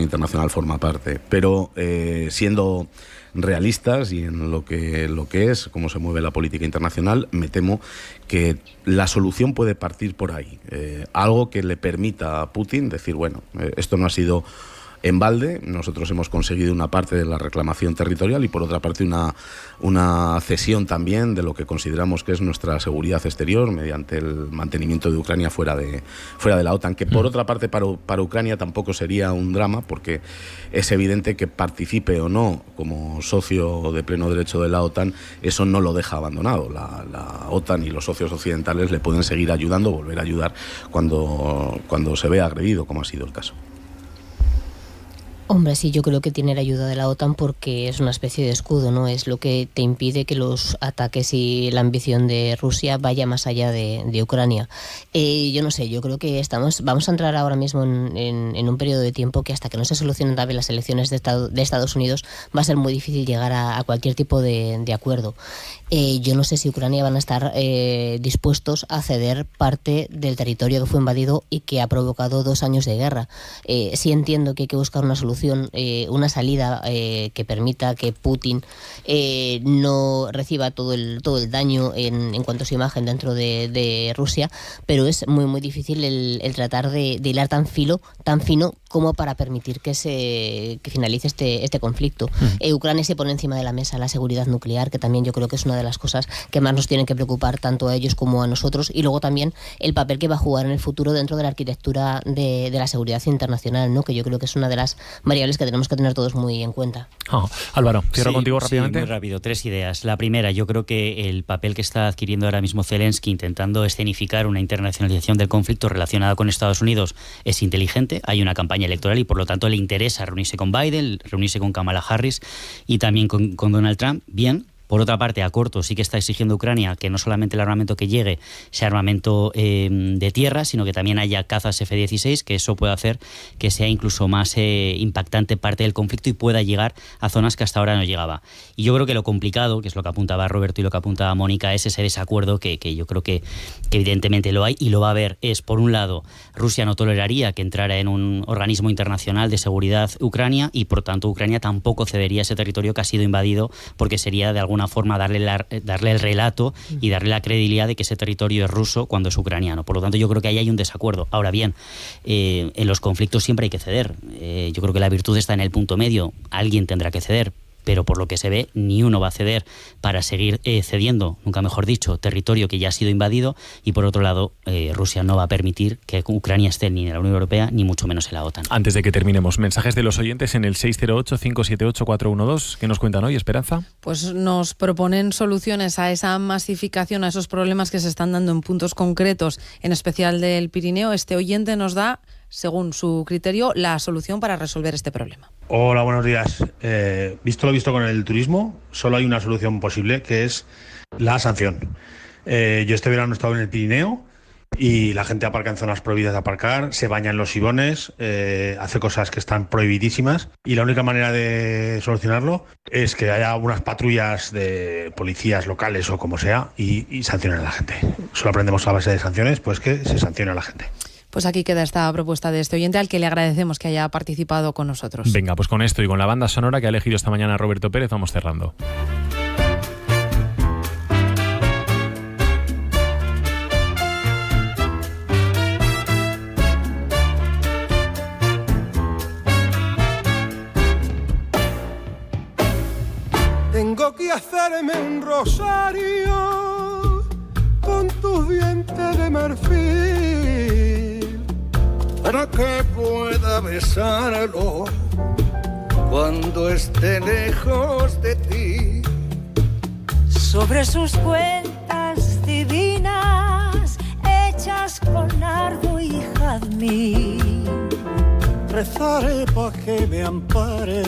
internacional forma parte. Pero siendo realistas y en lo que es, cómo se mueve la política internacional, me temo que la solución puede partir por ahí. Algo que le permita a Putin decir, bueno, esto no ha sido en balde, nosotros hemos conseguido una parte de la reclamación territorial y por otra parte una cesión también de lo que consideramos que es nuestra seguridad exterior mediante el mantenimiento de Ucrania fuera de la OTAN, que por otra parte para Ucrania tampoco sería un drama, porque es evidente que participe o no como socio de pleno derecho de la OTAN, eso no lo deja abandonado. La OTAN y los socios occidentales le pueden seguir ayudando, volver a ayudar cuando se vea agredido, como ha sido el caso. Hombre, sí, yo creo que tiene la ayuda de la OTAN porque es una especie de escudo, ¿no? Es lo que te impide que los ataques y la ambición de Rusia vaya más allá de Ucrania. Yo no sé, yo creo que vamos a entrar ahora mismo en un periodo de tiempo que hasta que no se solucionen también las elecciones de Estados Unidos va a ser muy difícil llegar a cualquier tipo de acuerdo. Yo no sé si Ucrania van a estar dispuestos a ceder parte del territorio que fue invadido y que ha provocado 2 años de guerra. Sí entiendo que hay que buscar una solución, una salida que permita que Putin no reciba todo el daño en cuanto a su imagen dentro de Rusia, pero es muy muy difícil el tratar de hilar tan fino como para permitir que finalice este conflicto. Ucrania se pone encima de la mesa la seguridad nuclear, que también yo creo que es una de las cosas que más nos tienen que preocupar tanto a ellos como a nosotros, y luego también el papel que va a jugar en el futuro dentro de la arquitectura de la seguridad internacional, ¿no? Que yo creo que es una de las variables que tenemos que tener todos muy en cuenta. Álvaro, cierro contigo rápidamente. Sí, muy rápido, 3 ideas. La primera, yo creo que el papel que está adquiriendo ahora mismo Zelensky intentando escenificar una internacionalización del conflicto relacionada con Estados Unidos es inteligente. Hay una campaña electoral y por lo tanto le interesa reunirse con Biden, reunirse con Kamala Harris y también con Donald Trump. Bien. Por otra parte, a corto sí que está exigiendo Ucrania que no solamente el armamento que llegue sea armamento de tierra, sino que también haya cazas F-16, que eso puede hacer que sea incluso más impactante parte del conflicto y pueda llegar a zonas que hasta ahora no llegaba. Y yo creo que lo complicado, que es lo que apuntaba Roberto y lo que apuntaba Mónica, es ese desacuerdo que yo creo que evidentemente lo hay y lo va a haber. Es, por un lado, Rusia no toleraría que entrara en un organismo internacional de seguridad Ucrania y, por tanto, Ucrania tampoco cedería ese territorio que ha sido invadido porque sería de alguna forma darle el relato y darle la credibilidad de que ese territorio es ruso cuando es ucraniano. Por lo tanto, yo creo que ahí hay un desacuerdo. Ahora bien, en los conflictos siempre hay que ceder. Yo creo que la virtud está en el punto medio. Alguien tendrá que ceder, pero por lo que se ve, ni uno va a ceder para seguir cediendo, nunca mejor dicho, territorio que ya ha sido invadido, y por otro lado, Rusia no va a permitir que Ucrania esté ni en la Unión Europea, ni mucho menos en la OTAN. Antes de que terminemos, mensajes de los oyentes en el 608-578-412. ¿Qué nos cuentan hoy, Esperanza? Pues nos proponen soluciones a esa masificación, a esos problemas que se están dando en puntos concretos, en especial del Pirineo. Este oyente nos da, según su criterio, la solución para resolver este problema. Hola, buenos días. Visto lo visto con el turismo, solo hay una solución posible, que es la sanción. Yo este verano he estado en el Pirineo y la gente aparca en zonas prohibidas de aparcar, se baña en los sibones, hace cosas que están prohibidísimas, y la única manera de solucionarlo es que haya unas patrullas de policías locales o como sea y sancionen a la gente. Solo aprendemos a base de sanciones, pues que se sancione a la gente. Pues aquí queda esta propuesta de este oyente, al que le agradecemos que haya participado con nosotros. Venga, pues con esto y con la banda sonora que ha elegido esta mañana Roberto Pérez, vamos cerrando. Tengo que hacerme un rosario con tus dientes de marfil para que pueda besarlo cuando esté lejos de ti. Sobre sus cuentas divinas hechas con nardo y jazmín, rezaré pa' que me ampare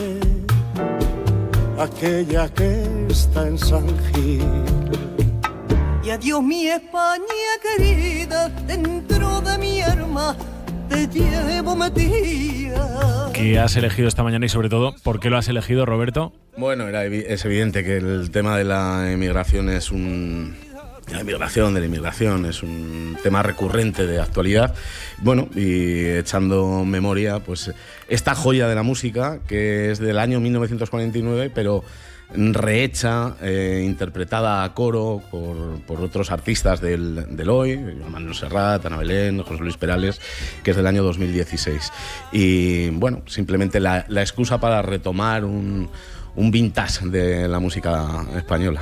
aquella que está en San Gil. Y adiós mi España querida, dentro de mi alma te llevo metida. ¿Qué has elegido esta mañana y sobre todo, por qué lo has elegido, Roberto? Bueno, es evidente que el tema de la inmigración es de la inmigración es un tema recurrente de actualidad. Bueno, y echando memoria, pues esta joya de la música, que es del año 1949, pero rehecha, interpretada a coro por otros artistas del hoy, Manuel Serrat, Ana Belén, José Luis Perales, que es del año 2016. Y bueno, simplemente la excusa para retomar un vintage de la música española.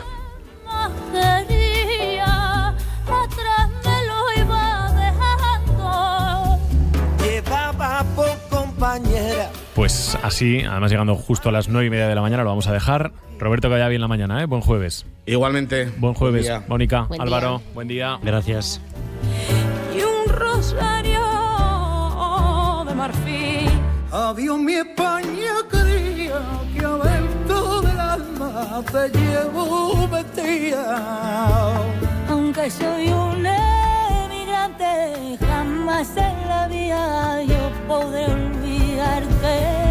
Pues así, además llegando justo a las 9:30 de la mañana, lo vamos a dejar. Roberto, que vaya bien la mañana, ¿eh? Buen jueves. Igualmente. Buen jueves, Mónica, buen Álvaro, día. buen día. Gracias. Y un rosario de marfil. Adiós mi España querida, que adentro del alma te llevo metida. Aunque soy un emigrante, jamás en la vida yo podré olvidarte.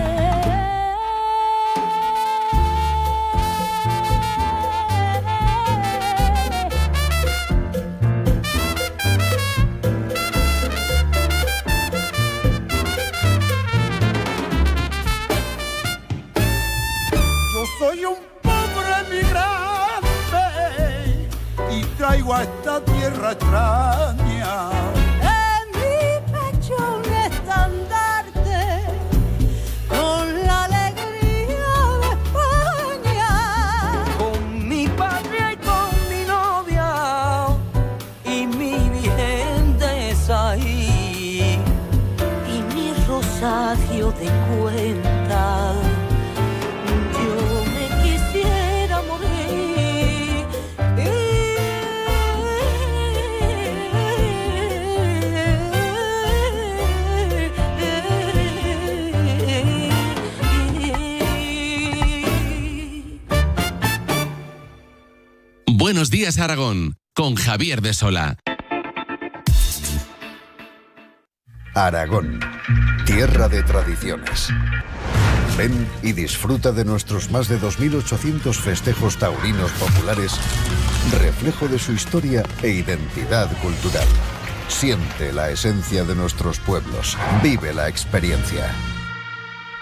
Yo soy un pobre emigrante y traigo a esta tierra extraña En mi pecho un estandarte de cuenta. Yo me quisiera morir. Buenos días, Aragón, con Javier de Sola. Aragón, tierra de tradiciones. Ven y disfruta de nuestros más de 2.800 festejos taurinos populares, reflejo de su historia e identidad cultural. Siente la esencia de nuestros pueblos. Vive la experiencia.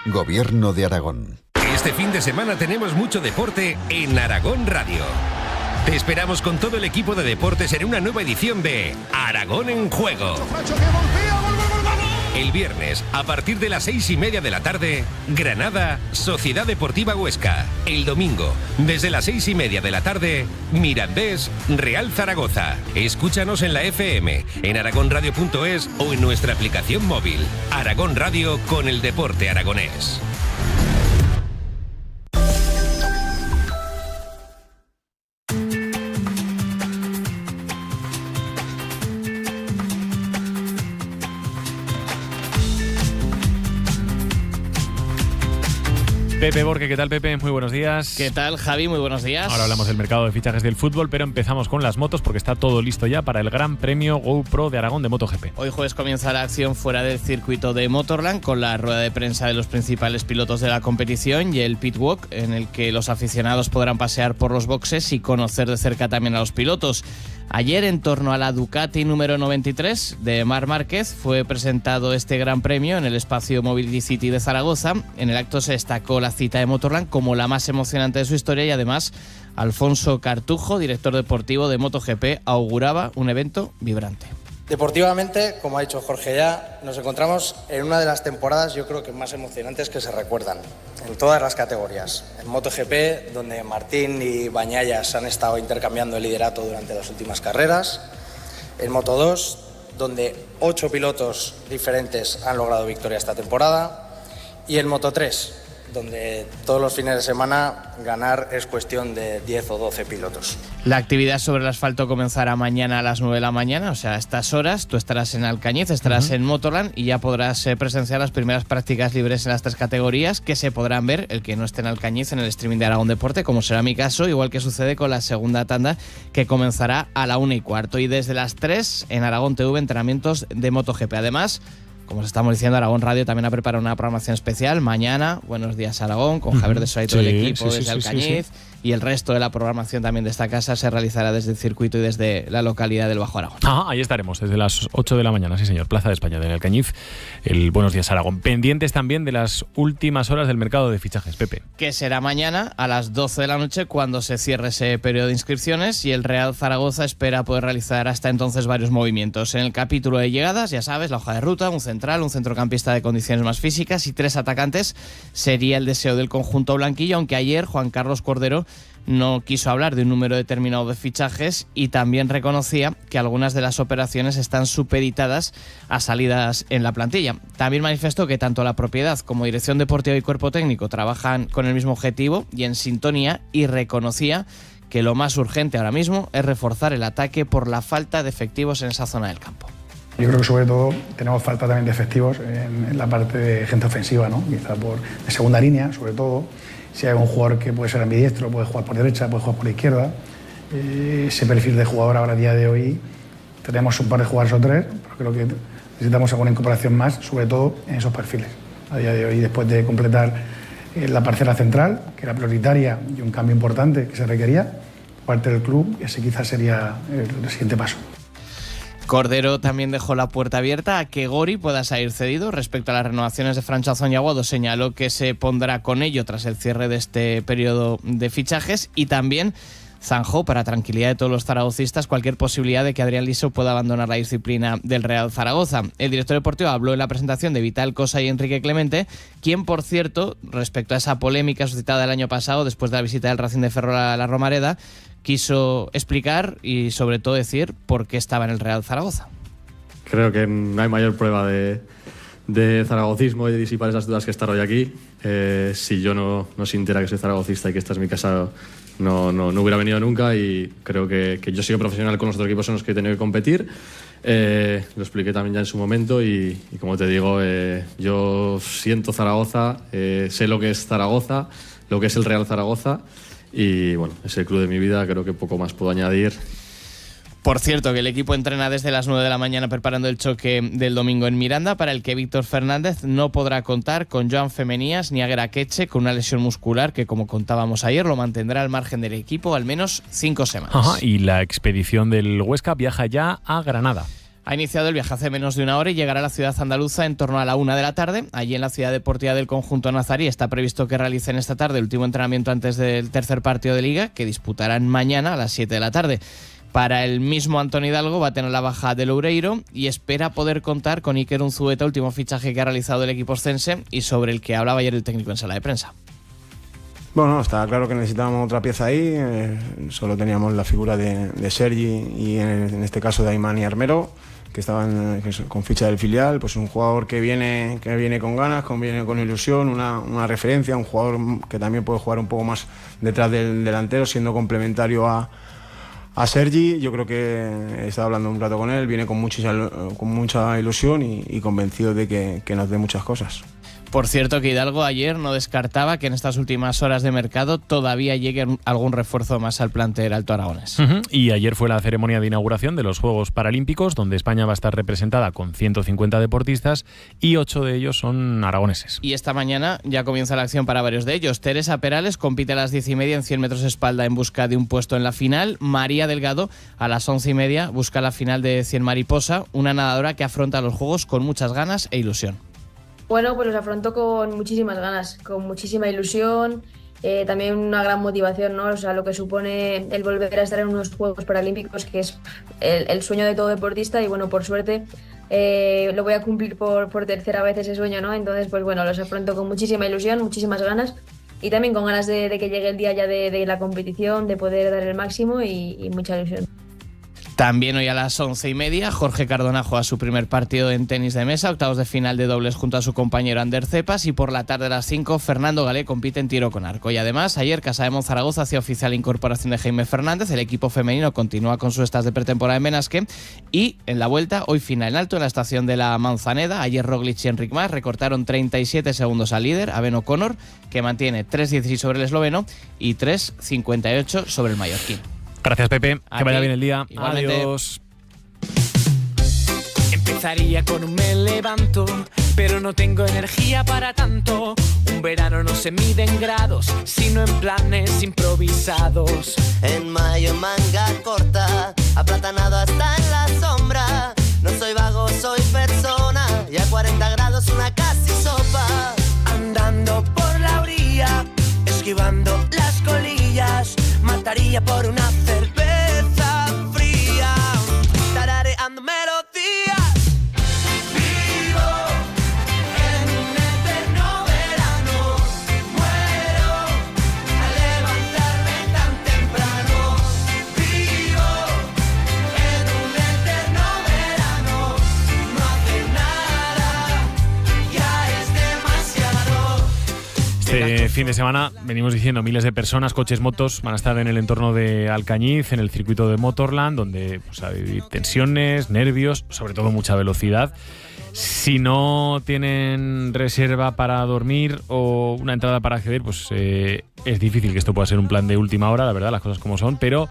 Gobierno de Aragón. Este fin de semana tenemos mucho deporte en Aragón Radio. Te esperamos con todo el equipo de deportes en una nueva edición de Aragón en Juego. El viernes, a partir de las 6:30 de la tarde, Granada, Sociedad Deportiva Huesca. El domingo, desde las 6:30 de la tarde, Mirandés, Real Zaragoza. Escúchanos en la FM, en aragonradio.es o en nuestra aplicación móvil. Aragón Radio con el deporte aragonés. Pepe Borque, ¿qué tal, Pepe? Muy buenos días. ¿Qué tal, Javi? Muy buenos días. Ahora hablamos del mercado de fichajes del fútbol, pero empezamos con las motos porque está todo listo ya para el Gran Premio GoPro de Aragón de MotoGP. Hoy jueves comienza la acción fuera del circuito de Motorland con la rueda de prensa de los principales pilotos de la competición y el pit walk, en el que los aficionados podrán pasear por los boxes y conocer de cerca también a los pilotos. Ayer, en torno a la Ducati número 93 de Marc Márquez, fue presentado este Gran Premio en el espacio Mobility City de Zaragoza. En el acto se destacó la cita de Motorland como la más emocionante de su historia y además Alfonso Cartujo, director deportivo de MotoGP, auguraba un evento vibrante. Deportivamente, como ha dicho Jorge ya, nos encontramos en una de las temporadas, yo creo que más emocionantes que se recuerdan, en todas las categorías. En MotoGP, donde Martín y Bañayas han estado intercambiando el liderato durante las últimas carreras. En Moto2, donde 8 pilotos diferentes han logrado victoria esta temporada. Y en Moto3, donde todos los fines de semana ganar es cuestión de 10 o 12 pilotos. La actividad sobre el asfalto comenzará mañana a las 9 de la mañana, o sea, a estas horas. Tú estarás en Alcañiz, estarás en Motorland y ya podrás presenciar las primeras prácticas libres en las 3 categorías que se podrán ver, el que no esté en Alcañiz, en el streaming de Aragón Deporte, como será mi caso, igual que sucede con la segunda tanda que comenzará a la 1:15. Y desde las 3 en Aragón TV entrenamientos de MotoGP. Además, como os estamos diciendo, Aragón Radio también ha preparado una programación especial mañana. Buenos días, Aragón, con Javier de Sola y todo el equipo desde Alcañiz. Y el resto de la programación también de esta casa se realizará desde el circuito y desde la localidad del Bajo Aragón. Ahí estaremos, desde las 8 de la mañana, sí señor, Plaza de España, de Alcañiz, el Buenos Días Aragón. Pendientes también de las últimas horas del mercado de fichajes, Pepe. Que será mañana a las 12 de la noche cuando se cierre ese periodo de inscripciones y el Real Zaragoza espera poder realizar hasta entonces varios movimientos. En el capítulo de llegadas, ya sabes, la hoja de ruta, un central, un centrocampista de condiciones más físicas y 3 atacantes sería el deseo del conjunto blanquillo, aunque ayer Juan Carlos Cordero no quiso hablar de un número determinado de fichajes y también reconocía que algunas de las operaciones están supeditadas a salidas en la plantilla. También manifestó que tanto la propiedad como dirección deportiva y cuerpo técnico trabajan con el mismo objetivo y en sintonía, y reconocía que lo más urgente ahora mismo es reforzar el ataque por la falta de efectivos en esa zona del campo. Yo creo que sobre todo tenemos falta también de efectivos en la parte de gente ofensiva, ¿no? Quizá de segunda línea, sobre todo. Si hay un jugador que puede ser ambidiestro, puede jugar por derecha, puede jugar por izquierda. Ese perfil de jugador ahora a día de hoy tenemos un par de jugadores o 3, pero creo que necesitamos alguna incorporación más, sobre todo en esos perfiles. A día de hoy, después de completar la parcela central, que era prioritaria y un cambio importante que se requería por parte del club, ese quizás sería el siguiente paso. Cordero también dejó la puerta abierta a que Gori pueda salir cedido. Respecto a las renovaciones de Francho Azón y Aguado, señaló que se pondrá con ello tras el cierre de este periodo de fichajes, y también zanjó, para tranquilidad de todos los zaragocistas, cualquier posibilidad de que Adrián Liso pueda abandonar la disciplina del Real Zaragoza. El director deportivo habló en la presentación de Vital Cosa y Enrique Clemente, quien, por cierto, respecto a esa polémica suscitada el año pasado después de la visita del Racing de Ferrol a la Romareda, quiso explicar y sobre todo decir por qué estaba en el Real Zaragoza. Creo que no hay mayor prueba de de zaragocismo y de disipar esas dudas que estar hoy aquí. Si yo no sintiera que soy zaragocista y que esta es mi casa, no hubiera venido nunca, y creo que yo he sido profesional con los otros equipos en los que he tenido que competir. Lo expliqué también ya en su momento y como te digo, yo siento Zaragoza, sé lo que es Zaragoza, lo que es el Real Zaragoza, y bueno, es el club de mi vida, creo que poco más puedo añadir. Por cierto, que el equipo entrena desde las 9 de la mañana preparando el choque del domingo en Miranda, para el que Víctor Fernández no podrá contar con Joan Femenías ni Aguera Queche, con una lesión muscular que, como contábamos ayer, lo mantendrá al margen del equipo al menos 5 semanas. Ajá, y la expedición del Huesca viaja ya a Granada. Ha iniciado el viaje hace menos de una hora y llegará a la ciudad andaluza en torno a la 1 de la tarde. Allí en la ciudad deportiva del conjunto nazarí está previsto que realicen esta tarde el último entrenamiento antes del tercer partido de Liga, que disputarán mañana a las 7 de la tarde. Para el mismo Antoni Hidalgo va a tener la baja de Loureiro y espera poder contar con Iker Unzueta, último fichaje que ha realizado el equipo oscense y sobre el que hablaba ayer el técnico en sala de prensa. Bueno, está claro que necesitábamos otra pieza ahí, solo teníamos la figura de Sergi y en este caso de Aymán y Armero, que estaban con ficha del filial. Pues un jugador que viene con ganas, viene con ilusión, una referencia, un jugador que también puede jugar un poco más detrás del delantero, siendo complementario a Sergi. Yo creo que he estado hablando un rato con él, viene con mucha ilusión y convencido de que nos dé muchas cosas. Por cierto, que Hidalgo ayer no descartaba que en estas últimas horas de mercado todavía llegue algún refuerzo más al plantel alto aragonés. Y ayer fue la ceremonia de inauguración de los Juegos Paralímpicos, donde España va a estar representada con 150 deportistas y 8 de ellos son aragoneses. Y esta mañana ya comienza la acción para varios de ellos. Teresa Perales compite a las 10:30 en 100 metros espalda en busca de un puesto en la final. María Delgado a las 11:30 busca la final de 100 mariposa, una nadadora que afronta los Juegos con muchas ganas e ilusión. Bueno, pues los afronto con muchísimas ganas, con muchísima ilusión, también una gran motivación, ¿no? O sea, lo que supone el volver a estar en unos Juegos Paralímpicos, que es el sueño de todo deportista, y bueno, por suerte lo voy a cumplir por tercera vez ese sueño, ¿no? Entonces, pues bueno, los afronto con muchísima ilusión, muchísimas ganas, y también con ganas de que llegue el día ya de la competición, de poder dar el máximo y mucha ilusión. También hoy a las 11:30, Jorge Cardona juega su primer partido en tenis de mesa, octavos de final de dobles junto a su compañero Ander Cepas, y por la tarde a las 5, Fernando Galé compite en tiro con arco. Y además, ayer Casa de Monzaragoza hacía oficial la incorporación de Jaime Fernández, el equipo femenino continúa con sus estas de pretemporada en Benasque, y en la vuelta, hoy final en alto en la estación de la Manzaneda. Ayer Roglic y Enric Mas recortaron 37 segundos al líder, a Ben O'Connor, que mantiene 3.16 sobre el esloveno y 3.58 sobre el mallorquín. Gracias, Pepe. Que vaya bien el día. Igualmente. Adiós. Empezaría con un me levanto, pero no tengo energía para tanto. Un verano no se mide en grados, sino en planes improvisados. En mayo manga corta, aplatanado hasta en la sombra. No soy vago, soy persona, y a 40 grados una casi sopa. Andando por la orilla, esquivando las colillas, mataría por una cerveza fría, tarareando melodías. Vivo en un eterno verano, muero al levantarme tan temprano. Vivo en un eterno verano, no hace nada, ya es demasiado. Este fin de semana venimos diciendo miles de personas, coches, motos van a estar en el entorno de Alcañiz, en el circuito de Motorland, donde pues, hay tensiones, nervios, sobre todo mucha velocidad. Si no tienen reserva para dormir o una entrada para acceder, pues es difícil que esto pueda ser un plan de última hora, la verdad, las cosas como son, pero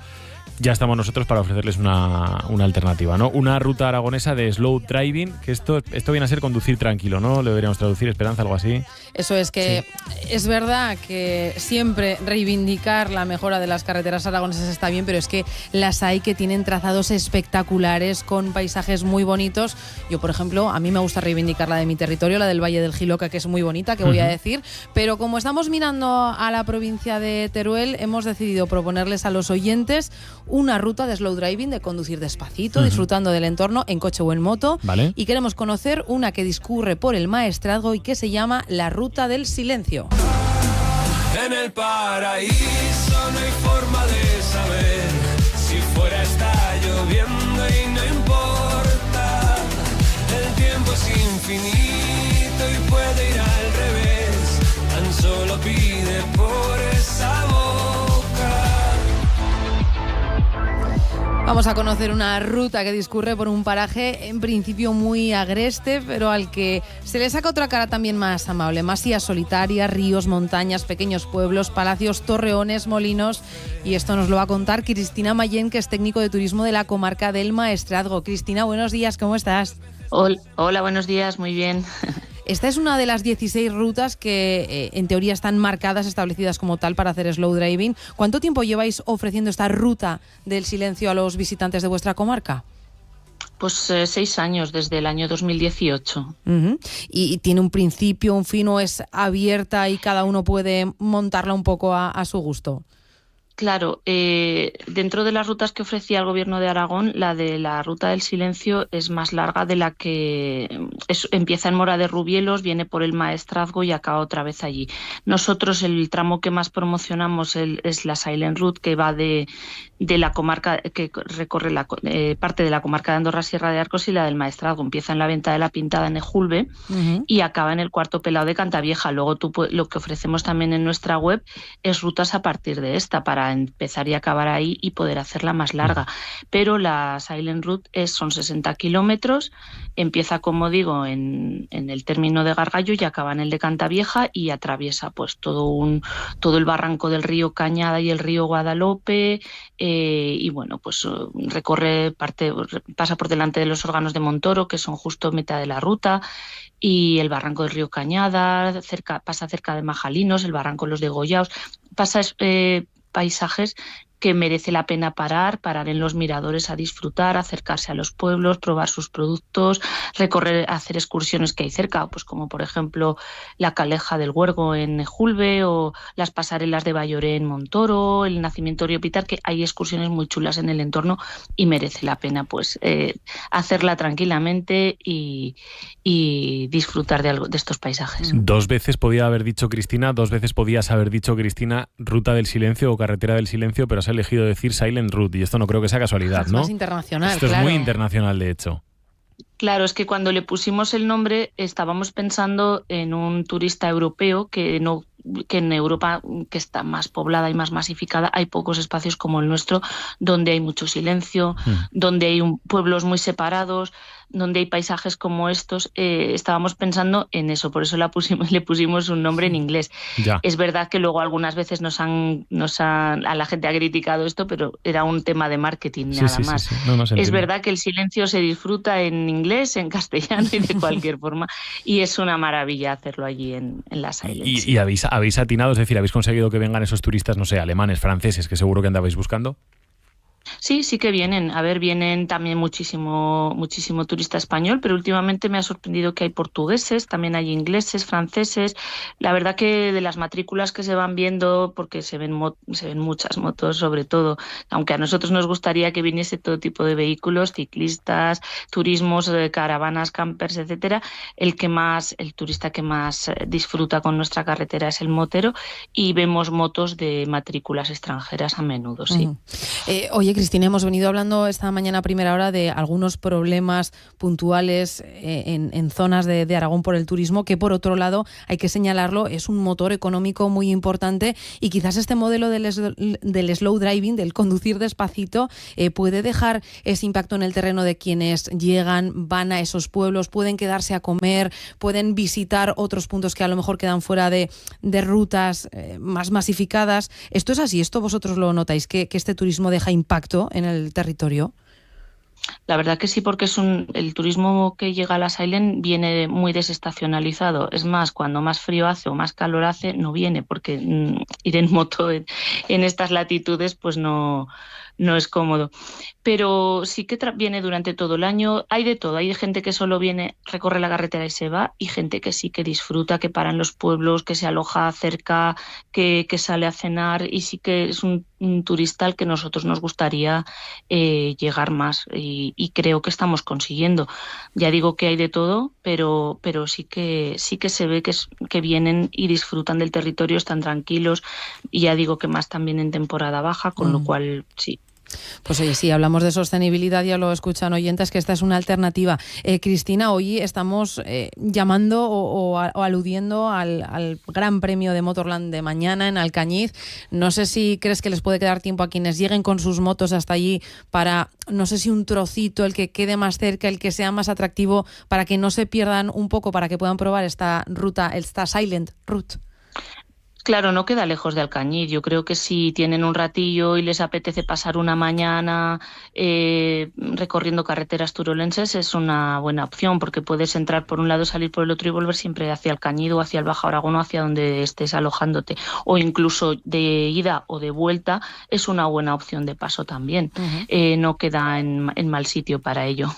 ya estamos nosotros para ofrecerles una alternativa, ¿no? Una ruta aragonesa de slow driving, que esto viene a ser conducir tranquilo, ¿no? Le deberíamos traducir, Esperanza, algo así. Eso es que es verdad que siempre reivindicar la mejora de las carreteras aragonesas está bien, pero es que las hay que tienen trazados espectaculares con paisajes muy bonitos. Yo, por ejemplo, a mí me gusta reivindicar la de mi territorio, la del Valle del Jiloca, que es muy bonita, que voy a decir, pero como estamos mirando a la provincia de Teruel, hemos decidido proponerles a los oyentes una ruta de slow driving, de conducir despacito, disfrutando del entorno en coche o en moto. Vale. Y queremos conocer una que discurre por el Maestrazgo y que se llama la Ruta del Silencio. En el paraíso no hay forma de saber si fuera está lloviendo y no importa. El tiempo es infinito. Vamos a conocer una ruta que discurre por un paraje en principio muy agreste, pero al que se le saca otra cara también más amable. Masías solitarias, ríos, montañas, pequeños pueblos, palacios, torreones, molinos. Y esto nos lo va a contar Cristina Mayén, que es técnico de turismo de la comarca del Maestrazgo. Cristina, buenos días, ¿cómo estás? Hola, buenos días, muy bien. Esta es una de las 16 rutas que en teoría están marcadas, establecidas como tal para hacer slow driving. ¿Cuánto tiempo lleváis ofreciendo esta ruta del silencio a los visitantes de vuestra comarca? Pues 6 años, desde el año 2018. Uh-huh. ¿Y tiene un principio, un fin, o es abierta y cada uno puede montarla un poco a su gusto? Claro, dentro de las rutas que ofrecía el Gobierno de Aragón, la de la Ruta del Silencio es más larga de la que empieza en Mora de Rubielos, viene por el Maestrazgo y acaba otra vez allí. Nosotros el tramo que más promocionamos es la Silent Route, que va de la comarca, que recorre parte de la comarca de Andorra, Sierra de Arcos, y la del Maestrazgo. Empieza en la Venta de la Pintada en Ejulbe y acaba en el Cuarto Pelao de Cantavieja. Luego lo que ofrecemos también en nuestra web es rutas a partir de esta, para empezar y acabar ahí y poder hacerla más larga. Pero la Silent Route son 60 kilómetros, empieza, como digo, en el término de Gargallo y acaba en el de Cantavieja, y atraviesa pues todo el barranco del río Cañada y el río Guadalope, y bueno, pues pasa por delante de los órganos de Montoro, que son justo mitad de la ruta, y el barranco del río Cañada, pasa cerca de Majalinos, el barranco de los Degollaos, pasa paisajes que merece la pena parar en los miradores a disfrutar, acercarse a los pueblos, probar sus productos, hacer excursiones que hay cerca, pues como por ejemplo la Caleja del Huergo en Ejulbe, o las pasarelas de Balloré en Montoro, el Nacimiento Río Pitar, que hay excursiones muy chulas en el entorno y merece la pena pues hacerla tranquilamente y disfrutar de estos paisajes. Dos veces podías haber dicho, Cristina, Ruta del Silencio o Carretera del Silencio, pero has elegido decir Silent Route, y esto no creo que sea casualidad, ¿no? Es más internacional, esto es muy internacional, de hecho. Claro, es que cuando le pusimos el nombre estábamos pensando en un turista europeo que en Europa, que está más poblada y más masificada, hay pocos espacios como el nuestro, donde hay mucho silencio, donde hay pueblos muy separados, donde hay paisajes como estos. Estábamos pensando en eso, por eso le pusimos un nombre en inglés. Ya. Es verdad que luego algunas veces a la gente ha criticado esto, pero era un tema de marketing nada más. Sí. No, es verdad que el silencio se disfruta en inglés, en castellano y de cualquier forma, y es una maravilla hacerlo allí en la Silent. ¿Y habéis atinado? Es decir, ¿habéis conseguido que vengan esos turistas, no sé, alemanes, franceses, que seguro que andabais buscando? Sí que vienen. A ver, vienen también muchísimo turista español, pero últimamente me ha sorprendido que hay portugueses, también hay ingleses, franceses. La verdad que de las matrículas que se van viendo, porque se ven muchas motos sobre todo, aunque a nosotros nos gustaría que viniese todo tipo de vehículos, ciclistas, turismos, caravanas, campers, etcétera, el turista que más disfruta con nuestra carretera es el motero, y vemos motos de matrículas extranjeras a menudo, sí. Oye, Cristina, hemos venido hablando esta mañana a primera hora de algunos problemas puntuales en zonas de Aragón por el turismo, que por otro lado, hay que señalarlo, es un motor económico muy importante, y quizás este modelo del slow driving, del conducir despacito, puede dejar ese impacto en el terreno de quienes llegan, van a esos pueblos, pueden quedarse a comer, pueden visitar otros puntos que a lo mejor quedan fuera de rutas más masificadas. ¿Esto es así? ¿Esto vosotros lo notáis, que este turismo deja impacto en el territorio? La verdad que sí, porque el turismo que llega a la Silent viene muy desestacionalizado. Es más, cuando más frío hace o más calor hace, no viene, porque ir en moto en estas latitudes pues no es cómodo. Pero sí que viene durante todo el año. Hay de todo. Hay gente que solo viene, recorre la carretera y se va, y gente que sí que disfruta, que para en los pueblos, que se aloja cerca, que sale a cenar, y sí que es un turista al que nosotros nos gustaría llegar más, y creo que estamos consiguiendo. Ya digo que hay de todo, pero sí que se ve que vienen y disfrutan del territorio, están tranquilos, y ya digo que más también en temporada baja, con lo cual sí. Pues oye, sí, hablamos de sostenibilidad, ya lo escuchan oyentes, que esta es una alternativa. Cristina, hoy estamos llamando o aludiendo al Gran Premio de Motorland de mañana en Alcañiz. No sé si crees que les puede quedar tiempo a quienes lleguen con sus motos hasta allí para, no sé si un trocito, el que quede más cerca, el que sea más atractivo, para que no se pierdan un poco, para que puedan probar esta ruta, esta Silent Route. Claro, no queda lejos de Alcañiz. Yo creo que si tienen un ratillo y les apetece pasar una mañana recorriendo carreteras turolenses, es una buena opción, porque puedes entrar por un lado, salir por el otro y volver siempre hacia Alcañiz o hacia el Bajo Aragón o hacia donde estés alojándote. O incluso de ida o de vuelta es una buena opción de paso también. No queda en mal sitio para ello.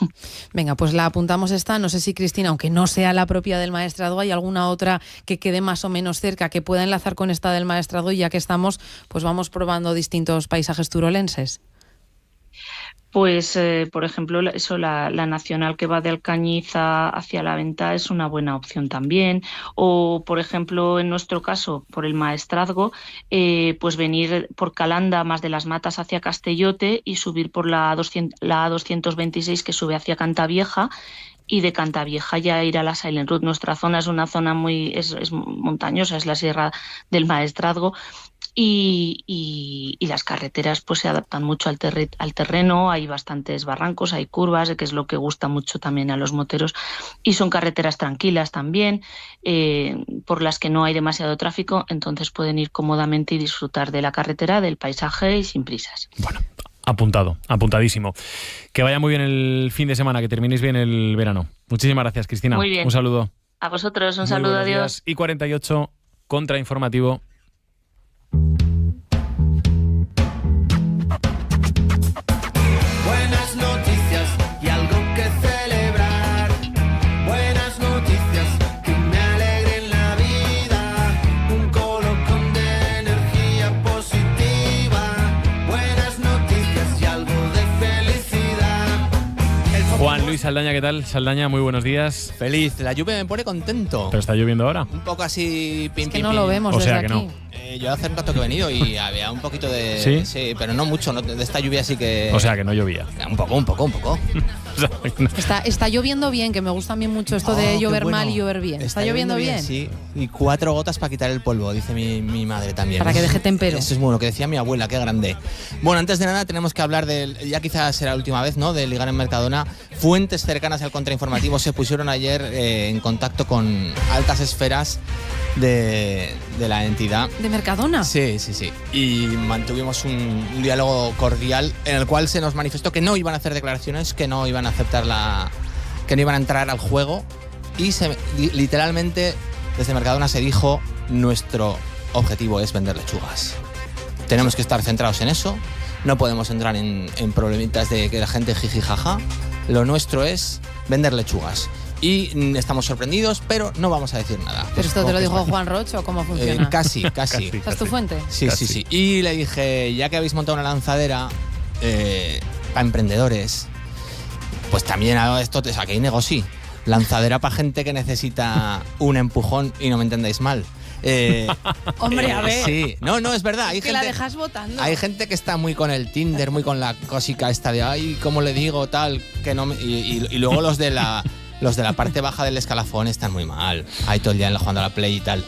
Venga, pues la apuntamos esta. No sé si, Cristina, aunque no sea la propia del Maestrazgo, hay alguna otra que quede más o menos cerca, que pueda enlazar con esta del Maestrazgo, y ya que estamos, pues vamos probando distintos paisajes turolenses. Pues, por ejemplo, la nacional que va de Alcañiz hacia La Venta es una buena opción también. O, por ejemplo, en nuestro caso, por el Maestrazgo, pues venir por Calanda, más de las Matas, hacia Castellote, y subir por la A226 que sube hacia Cantavieja, y de Cantavieja ya ir a la Silent Route. Nuestra zona es una zona es montañosa, es la Sierra del Maestrazgo, y las carreteras pues se adaptan mucho al terreno. Hay bastantes barrancos, hay curvas, que es lo que gusta mucho también a los moteros, y son carreteras tranquilas también, por las que no hay demasiado tráfico, entonces pueden ir cómodamente y disfrutar de la carretera, del paisaje y sin prisas. Bueno, apuntadísimo. Que vaya muy bien el fin de semana, que terminéis bien el verano. Muchísimas gracias, Cristina. Muy bien. Un saludo. A vosotros, un saludo, adiós. Y 48, contrainformativo. Buenas noticias y algo que celebrar. Buenas noticias que me alegren la vida. Un colocón de energía positiva. Buenas noticias y algo de felicidad. Juan Luis Saldaña, ¿qué tal? Saldaña, muy buenos días. Feliz, la lluvia me pone contento. ¿Pero está lloviendo ahora? Un poco así, pim, Es que pim, no pim. lo vemos O desde sea que aquí. no. Yo hace un rato que he venido y había un poquito de... ¿Sí? pero no mucho, no, de esta lluvia sí que... O sea que no llovía. Un poco. Está lloviendo bien, que me gusta a mí mucho esto de llover mal y llover bien. ¿Está lloviendo bien? Sí, y 4 gotas para quitar el polvo, dice mi madre también. Para que deje tempero. Eso es bueno, que decía mi abuela, qué grande. Bueno, antes de nada tenemos que hablar ya quizás será la última vez, ¿no?, de ligar en Mercadona. Fuentes cercanas al contrainformativo se pusieron ayer en contacto con altas esferas de la entidad. ¿De Mercadona? Sí. Y mantuvimos un diálogo cordial en el cual se nos manifestó que no iban a hacer declaraciones, que no iban a aceptar que no iban a entrar al juego, y literalmente desde Mercadona se dijo: nuestro objetivo es vender lechugas. Tenemos que estar centrados en eso, no podemos entrar en problemitas de que la gente jiji jaja. Lo nuestro es vender lechugas. Y estamos sorprendidos, pero no vamos a decir nada. ¿Pero esto te lo dijo Juan Roche o cómo funciona? Casi. ¿Esta es tu fuente? Sí. Y le dije, ya que habéis montado una lanzadera para emprendedores, pues también esto, o sea, que hay negocio. Lanzadera para gente que necesita un empujón, y no me entendáis mal. Hombre, a ver. Sí, no, es verdad. Hay que gente, la dejas votando. Hay gente que está muy con el Tinder, muy con la cosica esta de, ay, ¿cómo le digo? Tal, que no y luego los de la parte baja del escalafón están muy mal. Ahí todo el día jugando a la Play y tal.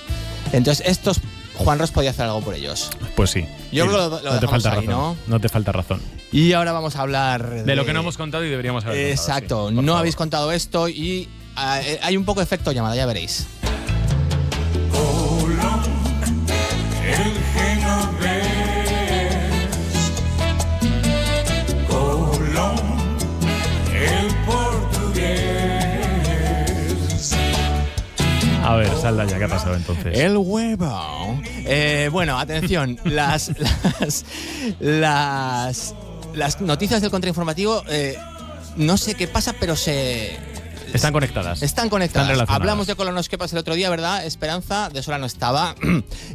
Entonces, estos, Juan Ros podía hacer algo por ellos. Pues sí. Yo creo que lo no te falta ahí, razón. No te falta razón. Y ahora vamos a hablar de lo que no hemos contado y deberíamos haber contado. Exacto, sí, no favor. habéis contado esto y hay un poco de efecto llamada, ya veréis. El genovés, Colón, el portugués. A ver, Saldaña, ¿qué ha pasado entonces? El huevo. Bueno, atención, las noticias del contrainformativo, no sé qué pasa, pero Están conectadas. Están conectadas. relacionadas. Hablamos de colonoscopias el otro día, ¿verdad? Esperanza, de sola no estaba.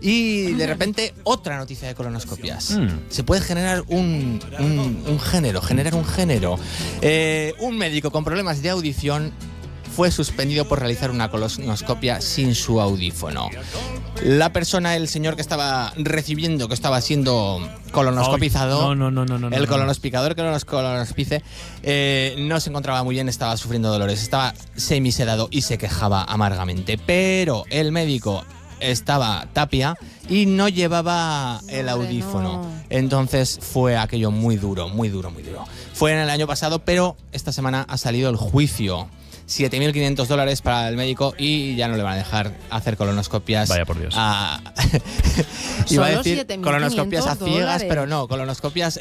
Y de repente, otra noticia de colonoscopias. Se puede generar un género. Un médico con problemas de audición fue suspendido por realizar una colonoscopia sin su audífono. La persona, el señor que estaba recibiendo, que estaba siendo colonoscopizado, el colonospicador que nos colonospice, no se encontraba muy bien, estaba sufriendo dolores, estaba semisedado y se quejaba amargamente. Pero el médico estaba Tapia y no llevaba el audífono. Entonces fue aquello muy duro. Fue en el año pasado, pero esta semana ha salido el juicio. $7.500 para el médico y ya no le van a dejar hacer colonoscopias. Vaya por Dios. Iba a decir colonoscopias a ciegas, pero no, colonoscopias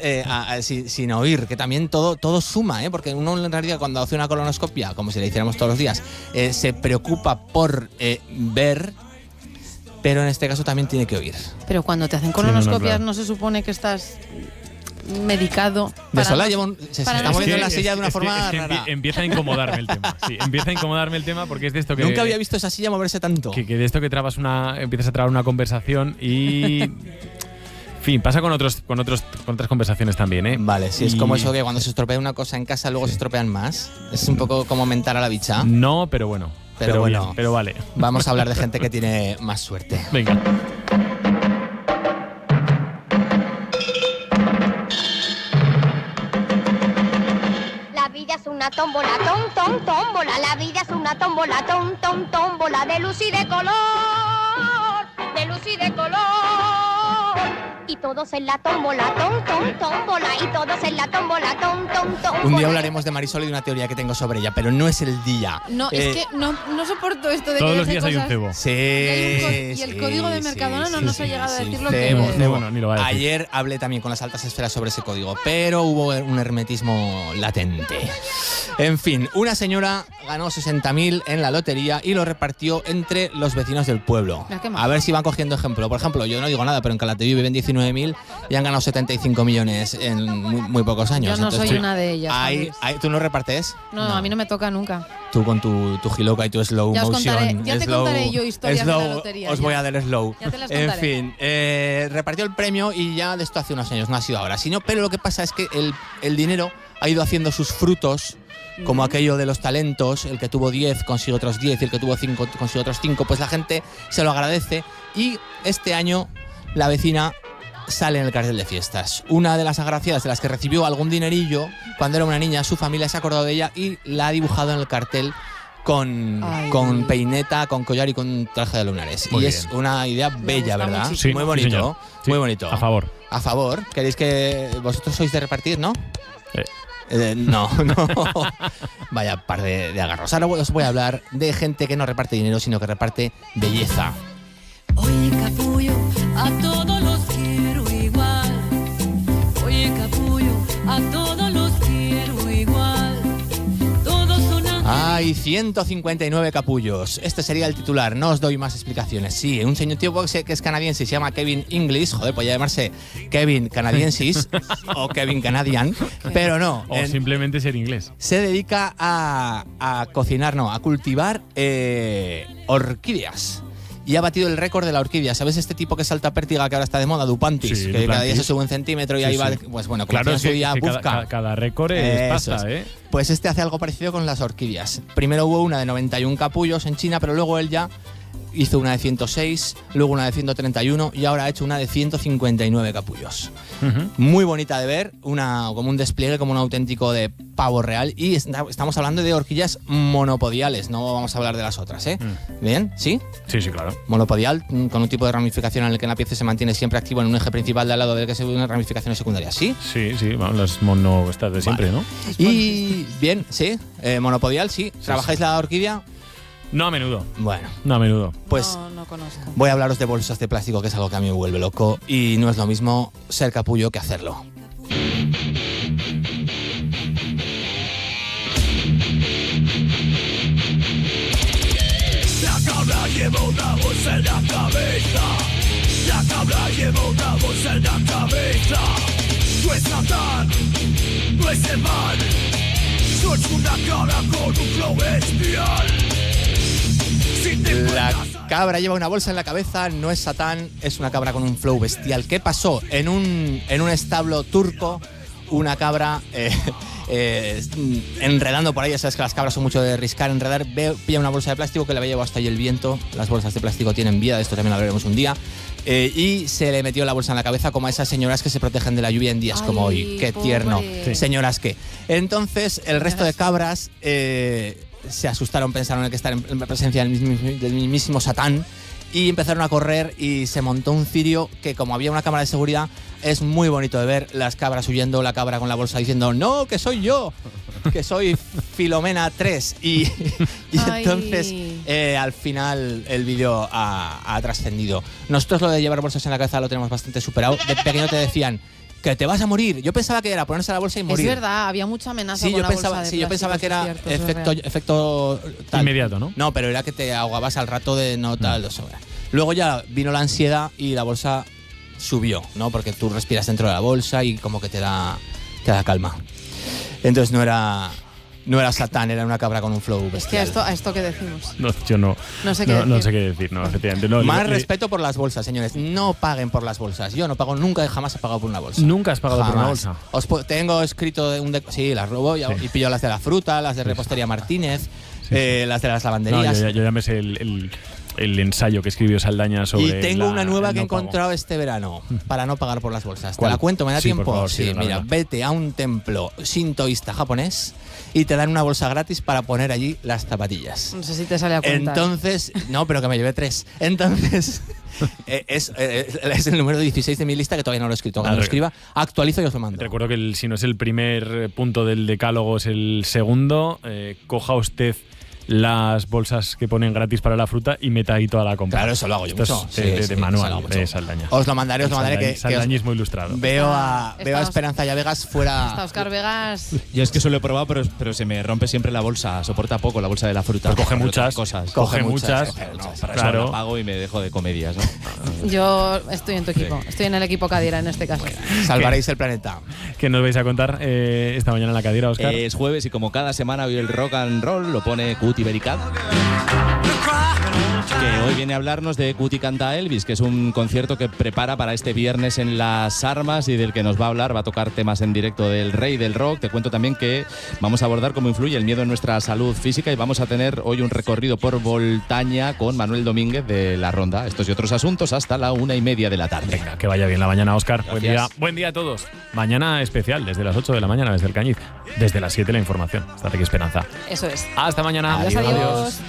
sin oír, que también todo suma, porque uno en realidad cuando hace una colonoscopia, como si la hiciéramos todos los días, se preocupa por ver, pero en este caso también tiene que oír. Pero cuando te hacen colonoscopias no se supone que estás medicado. De sola se está moviendo en la silla de una forma rara. Empieza a incomodarme el tema. Sí, empieza a incomodarme el tema porque es de esto que... Nunca había visto esa silla moverse tanto. Que de esto que empiezas a trabar una conversación y... En fin, pasa con otras conversaciones también, ¿eh? Vale, sí, es como eso que cuando se estropea una cosa en casa luego se estropean más. Es un poco como mentar a la bicha. No, pero bueno. Pero bueno, bien, pero vale. Vamos a hablar de gente que tiene más suerte. Venga. La vida es una tómbola, tómbola. La vida es una tómbola, tómbola. De luz y de color, de luz y de color. Y todos en la tómbola, tómbola. Y todos en la tómbola, tómbola. Un día hablaremos de Marisol y de una teoría que tengo sobre ella, pero no es el día. No, es que no soporto esto de todos que los días cosas. hay un cebo. Sí. Y el código de Mercadona no nos ha llegado a decir lo que... Bueno, ni lo va a decir. Ayer hablé también con las altas esferas sobre ese código, pero hubo un hermetismo latente. En fin, una señora ganó 60.000 en la lotería y lo repartió entre los vecinos del pueblo. A ver si van cogiendo ejemplo. Por ejemplo, yo no digo nada, pero en Calatayud viven 19.000 y han ganado 75 millones en muy pocos años. Yo no soy una de ellas. ¿Tú no repartes? No, a mí no me toca nunca. Tú con tu giloca y tu slow motion. Ya te contaré yo historias de la lotería. Os voy a dar slow. Ya te las contaré. En fin, repartió el premio y ya de esto hace unos años, no ha sido ahora. Pero lo que pasa es que el dinero ha ido haciendo sus frutos, como aquello de los talentos, el que tuvo 10 consigue otros 10 y el que tuvo 5 consigue otros 5, pues la gente se lo agradece y este año la vecina sale en el cartel de fiestas. Una de las agraciadas de las que recibió algún dinerillo cuando era una niña, su familia se ha acordado de ella y la ha dibujado en el cartel con peineta, con collar y con traje de lunares. Muy y bien. es una idea bella, ¿verdad? Sí, muy bonito, señor. Sí, muy bonito. A favor. A favor. ¿Queréis que vosotros sois de repartir, no? No. Vaya par de agarros. Ahora os voy a hablar de gente que no reparte dinero, sino que reparte belleza. Oye, capullo, a todos los quiero igual. Oye, capullo, a todos los quiero igual. Todos son Hay 159 capullos. Este sería el titular. No os doy más explicaciones. Sí, un señor tío que es canadiense y se llama Kevin English. Joder, podría llamarse Kevin Canadiensis o Kevin Canadian, pero no. O simplemente ser inglés. Se dedica a cultivar orquídeas. Y ha batido el récord de la orquídea. ¿Sabes este tipo que salta pértiga que ahora está de moda? Duplantis. Sí, que cada día Duplantis. se sube 1 centímetro y ahí va. Pues bueno, como claro, en su día busca. Cada récord es pasta, ¿eh? Pues este hace algo parecido con las orquídeas. Primero hubo una de 91 capullos en China, pero luego él ya hizo una de 106, luego una de 131 y ahora ha hecho una de 159 capullos. Muy bonita de ver, como un despliegue, como un auténtico de pavo real. Y estamos hablando de orquídeas monopodiales, no vamos a hablar de las otras, ¿eh? ¿Bien? ¿Sí? Sí, claro. Monopodial, con un tipo de ramificación en el que la pieza se mantiene siempre activo en un eje principal de al lado del que se ven unas ramificaciones secundarias, ¿sí? Sí, bueno, las mono estas de siempre, ¿no? Y bien, sí, monopodial, sí. ¿Trabajáis la orquídea? No a menudo. Bueno. No a menudo. Pues no conozco. Voy a hablaros de bolsas de plástico, que es algo que a mí me vuelve loco y no es lo mismo ser capullo que hacerlo. La cabra lleva una bolsa en la cabeza. La cabra lleva una bolsa en la cabeza. No es Satán, no es el mal. Soy una cabra con un flow espial. La cabra lleva una bolsa en la cabeza, no es Satán, es una cabra con un flow bestial. ¿Qué pasó? En un establo turco, una cabra enredando por ahí. Ya sabes que las cabras son mucho de riscar, enredar. Pilla una bolsa de plástico que le había llevado hasta ahí el viento. Las bolsas de plástico tienen vida, de esto también lo hablaremos un día. Y se le metió la bolsa en la cabeza, como a esas señoras que se protegen de la lluvia en días como hoy. Qué pobre. tierno. Sí. Señoras que. Entonces, el resto de cabras se asustaron, pensaron que estar en presencia del mismísimo Satán, y empezaron a correr y se montó un cirio que, como había una cámara de seguridad, es muy bonito de ver. Las cabras huyendo, la cabra con la bolsa diciendo no, que soy yo, que soy Filomena 3 y entonces al final el vídeo ha trascendido. Nosotros lo de llevar bolsas en la cabeza lo tenemos bastante superado. De pequeño te decían que te vas a morir. Yo pensaba que era ponerse la bolsa y morir. Es verdad, había mucha amenaza Sí, con yo la pensaba, bolsa de sí, yo pensaba que era plástico, es cierto, efecto tal. Inmediato, ¿no? No, pero era que te ahogabas al rato de no tal, 2 horas. Luego ya vino la ansiedad y la bolsa subió, ¿no? Porque tú respiras dentro de la bolsa y como que te da calma. Entonces no era Satán, era una cabra con un flow bestial. Es que a esto que decimos. No, yo no sé qué decir. No sé qué decir, no, efectivamente. No, Más respeto por las bolsas, señores. No paguen por las bolsas. Yo no pago, nunca jamás he pagado por una bolsa. ¿Nunca has pagado por una bolsa? Tengo escrito sí, las robo y pillo las de la fruta, las de Repostería Martínez, las de las lavanderías. No, yo ya me sé el ensayo que escribió Saldaña sobre. Y tengo una nueva que he no pago. encontrado este verano para no pagar por las bolsas. ¿Cuál? ¿Te la cuento? ¿Me da Sí, tiempo? por favor, sí, la mira, verdad. vete a un templo shintoísta japonés y te dan una bolsa gratis para poner allí las zapatillas. No sé si te sale a cuenta. Entonces, no, pero que me llevé 3. Entonces, es el número 16 de mi lista, que todavía no lo he escrito. Cuando lo escriba, actualizo y os lo mando. Recuerdo que si no es el primer punto del decálogo, es el segundo. Coja usted las bolsas que ponen gratis para la fruta y meta ahí toda la compra. Claro, eso lo hago yo Esto mucho. es de manual, eso lo hago de mucho. Saldaña. Os lo mandaré que Saldañismo ilustrado. Veo a Esperanza y a Vegas fuera. Está Óscar Vegas. Yo es que solo he probado, pero se me rompe siempre la bolsa. Soporta poco la bolsa de la fruta. Pero coge Por muchas otras cosas. coge muchas. Para Claro. eso la pago y me dejo de comedias, ¿no? Yo estoy en tu equipo. Estoy en el equipo Cadira en este caso. Salvaréis el planeta. ¿Qué nos vais a contar esta mañana en la Cadira, Óscar? Es jueves y como cada semana hoy el rock and roll lo pone Cuti Bericat, que hoy viene a hablarnos de Cuti Canta Elvis, que es un concierto que prepara para este viernes en Las Armas y del que nos va a hablar. Va a tocar temas en directo del rey del rock. Te cuento también que vamos a abordar cómo influye el miedo en nuestra salud física y vamos a tener hoy un recorrido por Voltaña con Manuel Domínguez de La Ronda. Estos y otros asuntos hasta la 1:30 de la tarde. Venga, que vaya bien la mañana, Óscar. Gracias. Buen día a todos. Mañana especial, desde las 8 de la mañana, desde el Cañiz. Desde las 7 la información. Estate aquí, Esperanza. Eso es. Hasta mañana. Adiós.